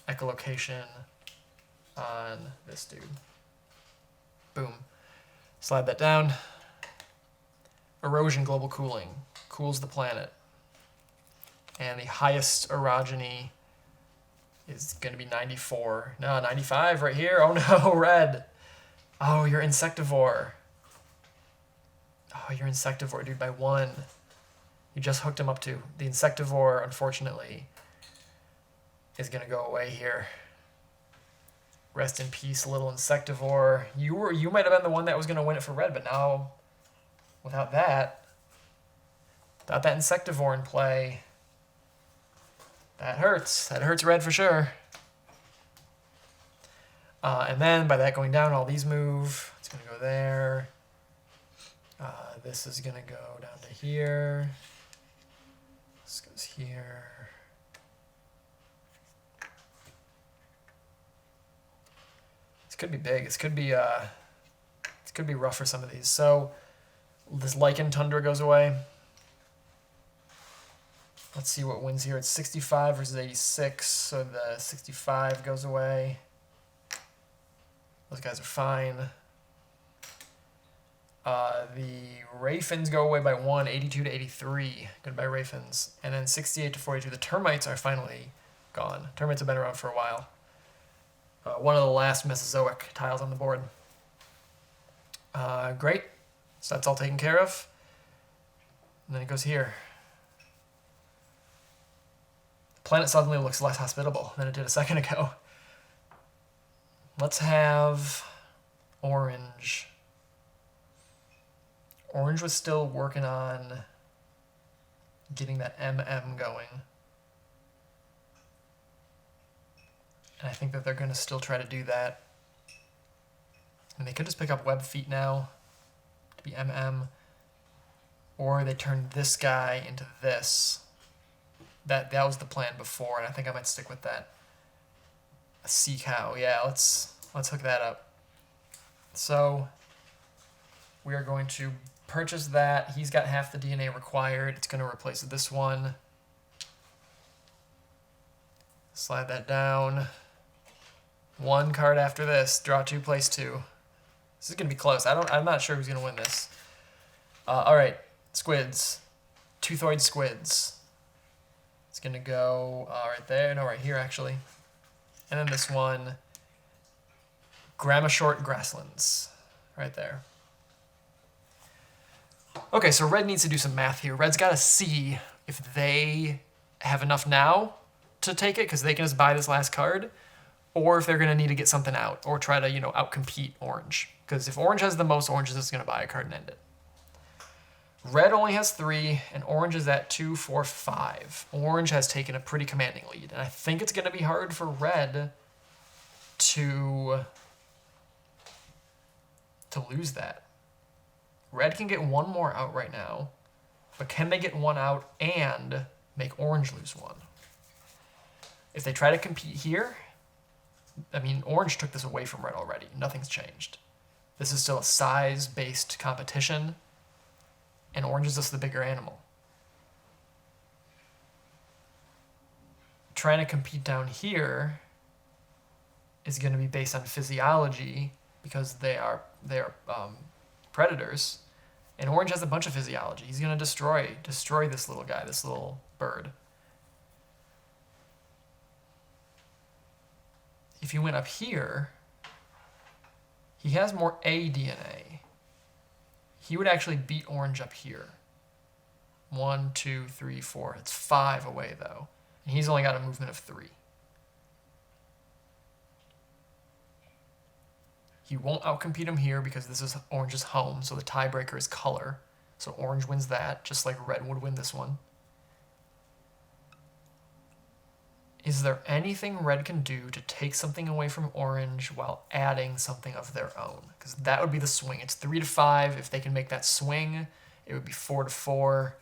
Echolocation on this dude. Boom. Slide that down. Erosion, global cooling. Cools the planet. And the highest orogeny is going to be 94. No, 95 right here. Oh no, red. Oh, you're insectivore. Oh, you're insectivore, dude, by 1. You just hooked him up to. The insectivore, unfortunately, is going to go away here. Rest in peace, little insectivore. You might have been the one that was going to win it for red, but now, without that insectivore in play, that hurts. That hurts red for sure. And then by that going down, all these move. It's going to go there. This is going to go down to here. This goes here. This could be big. This could be rough for some of these. So this lichen tundra goes away. Let's see what wins here. It's 65 versus 86, so the 65 goes away. Those guys are fine. The Raphins go away by 1, 82 to 83. Goodbye, Raphins. And then 68 to 42. The termites are finally gone. Termites have been around for a while. One of the last Mesozoic tiles on the board. Great. So that's all taken care of. And then it goes here. The planet suddenly looks less hospitable than it did a second ago. Let's have orange. Orange was still working on getting that MM going. And I think that they're going to still try to do that. And they could just pick up web feet now to be MM. Or they turn this guy into this. That was the plan before, and I think I might stick with that. A sea cow. Yeah, let's hook that up. So we are going to purchase that. He's got half the DNA required. It's going to replace this one. Slide that down. One card after this. Draw 2, place 2. This is going to be close. I'm not sure who's going to win this. All right, squids. Toothoid squids. It's going to go right there. No, right here, actually. And then this one. Grandma Short grasslands. Right there. Okay, so red needs to do some math here. Red's got to see if they have enough now to take it, because they can just buy this last card, or if they're going to need to get something out, or try to, outcompete orange. Because if orange has the most, orange is just going to buy a card and end it. Red only has 3, and orange is at 2, 4, 5. Orange has taken a pretty commanding lead, and I think it's going to be hard for red to lose that. Red can get one more out right now, but can they get one out and make orange lose one? If they try to compete here, I mean, orange took this away from red already. Nothing's changed. This is still a size-based competition, and orange is just the bigger animal. Trying to compete down here is going to be based on physiology, because they are predators, and orange has a bunch of physiology. He's going to destroy this little guy, this little bird. If you went up here, he has more A DNA. He would actually beat orange up here. 1, 2, 3, 4. It's 5 away, though. And he's only got a movement of 3. He won't outcompete him here because this is orange's home, so the tiebreaker is color. So orange wins that, just like red would win this one. Is there anything red can do to take something away from orange while adding something of their own? Because that would be the swing. It's 3 to 5. If they can make that swing, it would be 4 to 4.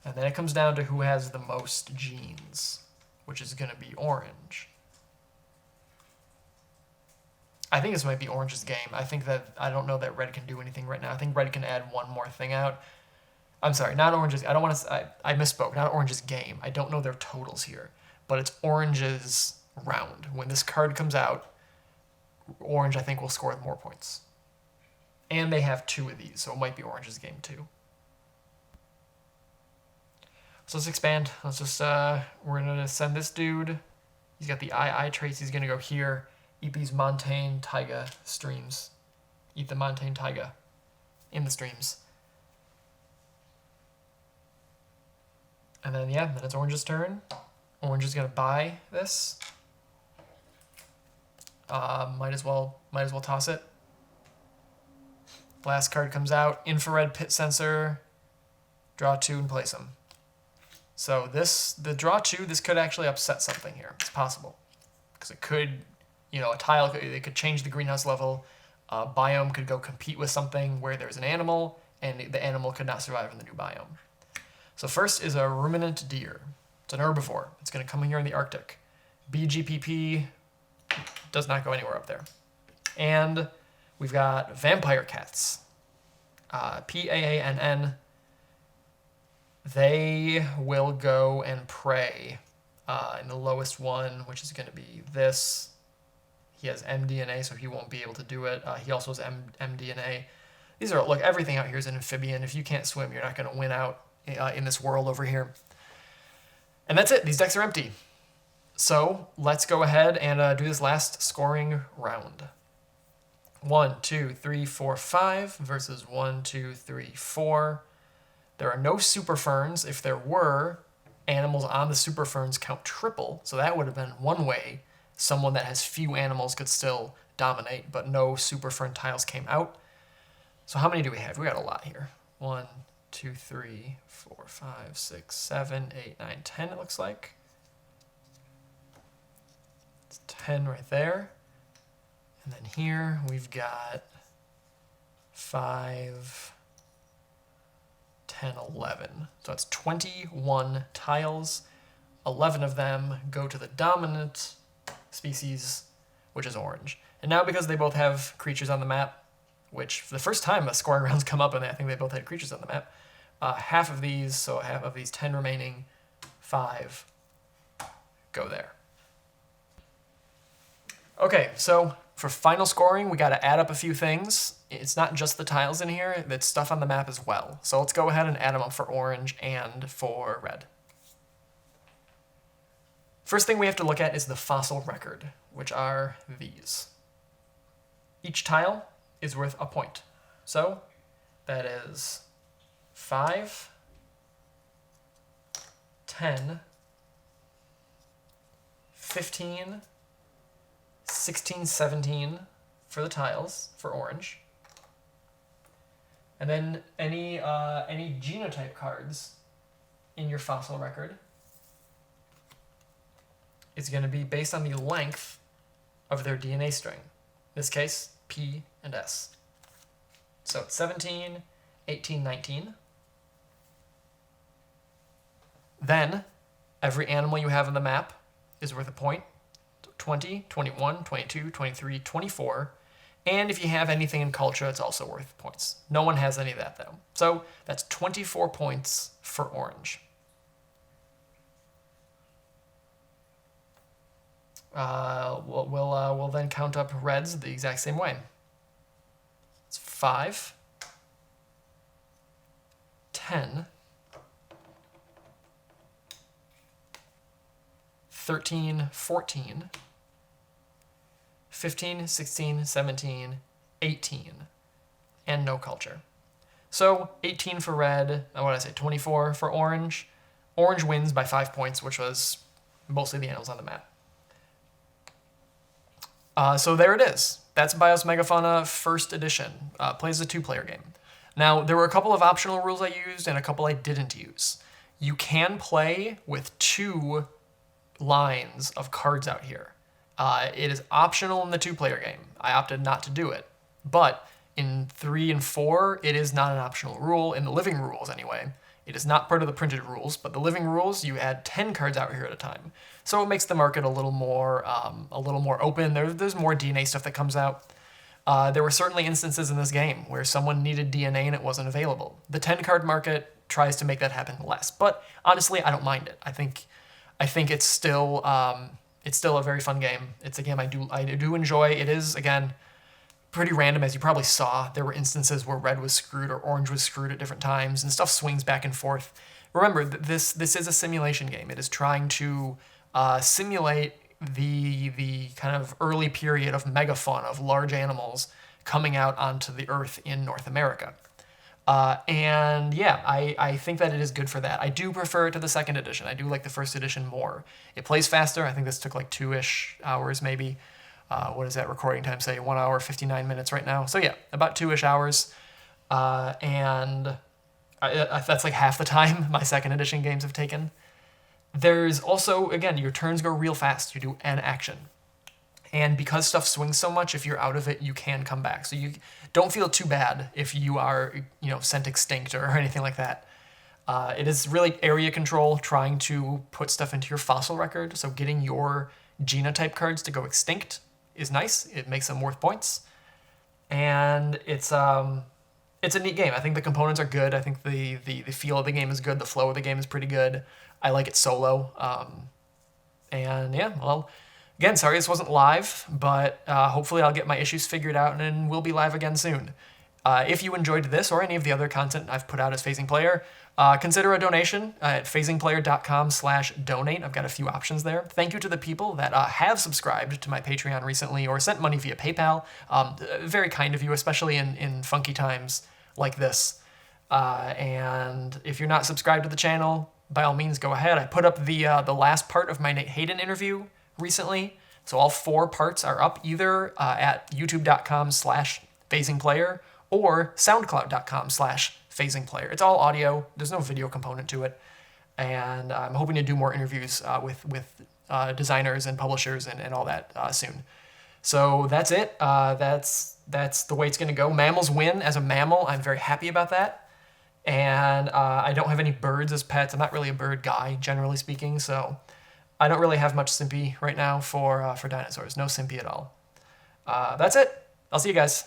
And then it comes down to who has the most genes, which is going to be orange. I think this might be Orange's game. I don't know that red can do anything right now. I think red can add one more thing out. I'm sorry, not Orange's. I don't want to. I misspoke. Not Orange's game. I don't know their totals here, but it's Orange's round. When this card comes out, Orange I think will score more points. And they have 2 of these, so it might be Orange's game too. So let's expand. Let's just we're gonna send this dude. He's got the II traits. He's gonna go here. Eat these Montane Taiga streams. Eat the Montane Taiga in the streams. And then then it's Orange's turn. Orange is gonna buy this. Might as well toss it. Last card comes out. Infrared pit sensor. Draw 2 and place them. So the draw 2, this could actually upset something here. It's possible because it could, a tile. It could change the greenhouse level. Biome could go compete with something where there's an animal, and the animal could not survive in the new biome. So first is a ruminant deer. It's an herbivore. It's going to come here in the Arctic. BGPP does not go anywhere up there. And we've got vampire cats. PAANN. They will go and prey in the lowest one, which is going to be this. He has mDNA, so he won't be able to do it. He also has mDNA. These are, look, everything out here is an amphibian. If you can't swim, you're not going to win out in this world over here. And that's it. These decks are empty. So let's go ahead and do this last scoring round. 1, 2, 3, 4, 5 versus 1, 2, 3, 4. There are no super ferns. If there were, animals on the super ferns count triple. So that would have been one way someone that has few animals could still dominate, but no super fern tiles came out. So how many do we have? We got a lot here. 1, 2, 3, 4, 5, 6, 7, 8, 9, 10 it looks like. It's 10 right there. And then here we've got 5, 10, 11. So it's 21 tiles. 11 of them go to the dominant species, which is orange. And now because they both have creatures on the map, which for the first time a scoring round's come up and I think they both had creatures on the map, half of these, so half of these 10 remaining, 5 go there. Okay, so for final scoring, we got to add up a few things. It's not just the tiles in here, it's stuff on the map as well. So let's go ahead and add them up for orange and for red. First thing we have to look at is the fossil record, which are these. Each tile is worth a point. So that is 5, 10, 15, 16, 17 for the tiles for orange. And then any genotype cards in your fossil record is going to be based on the length of their DNA string. In this case, P and S. So it's 17, 18, 19. Then every animal you have on the map is worth a point. 20, 21, 22, 23, 24. And if you have anything in culture, it's also worth points. No one has any of that, though. So that's 24 points for orange. We'll then count up reds the exact same way. It's 5, 10, 13, 14, 15, 16, 17, 18, and no culture. So 18 for red, what did I say, 24 for orange. Orange wins by 5 points, which was mostly the animals on the map. So there it is. That's BIOS Megafauna first edition. Plays a 2-player game. Now, there were a couple of optional rules I used and a couple I didn't use. You can play with 2 lines of cards out here. It is optional in the 2-player game. I opted not to do it. But in 3 and 4, it is not an optional rule. In the living rules, anyway, It is not part of the printed rules, but the living rules, you add 10 cards out here at a time. So it makes the market a little more open. There's more DNA stuff that comes out. There were certainly instances in this game where someone needed DNA and it wasn't available. The 10-card market tries to make that happen less, but honestly, I don't mind it. I think it's still a very fun game. It's a game I do enjoy. It is, again, pretty random, as you probably saw. There were instances where red was screwed or orange was screwed at different times, and stuff swings back and forth. Remember, this is a simulation game. It is trying to simulate the kind of early period of megafauna, of large animals coming out onto the earth in North America. And yeah, I think that it is good for that. I do prefer it to the second edition. I do like the first edition more. It plays faster. I think this took like 2-ish hours maybe. What does that recording time say? 1 hour, 59 minutes right now. So yeah, about 2-ish hours. And that's like half the time my second edition games have taken. There's also, again, your turns go real fast. You do an action. And because stuff swings so much, if you're out of it, you can come back. So you don't feel too bad if you are, sent extinct or anything like that. It is really area control, trying to put stuff into your fossil record. So getting your genotype cards to go extinct is nice. It makes them worth points. And it's a neat game. I think the components are good. I think the feel of the game is good. The flow of the game is pretty good. I like it solo. And yeah, well, again, sorry this wasn't live, but hopefully I'll get my issues figured out and we'll be live again soon. If you enjoyed this or any of the other content I've put out as Phasing Player, consider a donation at phasingplayer.com/donate. I've got a few options there. Thank you to the people that have subscribed to my Patreon recently or sent money via PayPal. Very kind of you, especially in funky times like this. And if you're not subscribed to the channel, by all means, go ahead. I put up the last part of my Nate Hayden interview recently. So all 4 parts are up either at youtube.com/phasingplayer or soundcloud.com/phasingplayer. It's all audio. There's no video component to it. And I'm hoping to do more interviews with designers and publishers and all that soon. So that's it. That's the way it's going to go. Mammals win. As a mammal, I'm very happy about that. And I don't have any birds as pets. I'm not really a bird guy, generally speaking, so I don't really have much sympathy right now for dinosaurs. No sympathy at all. That's it. I'll see you guys.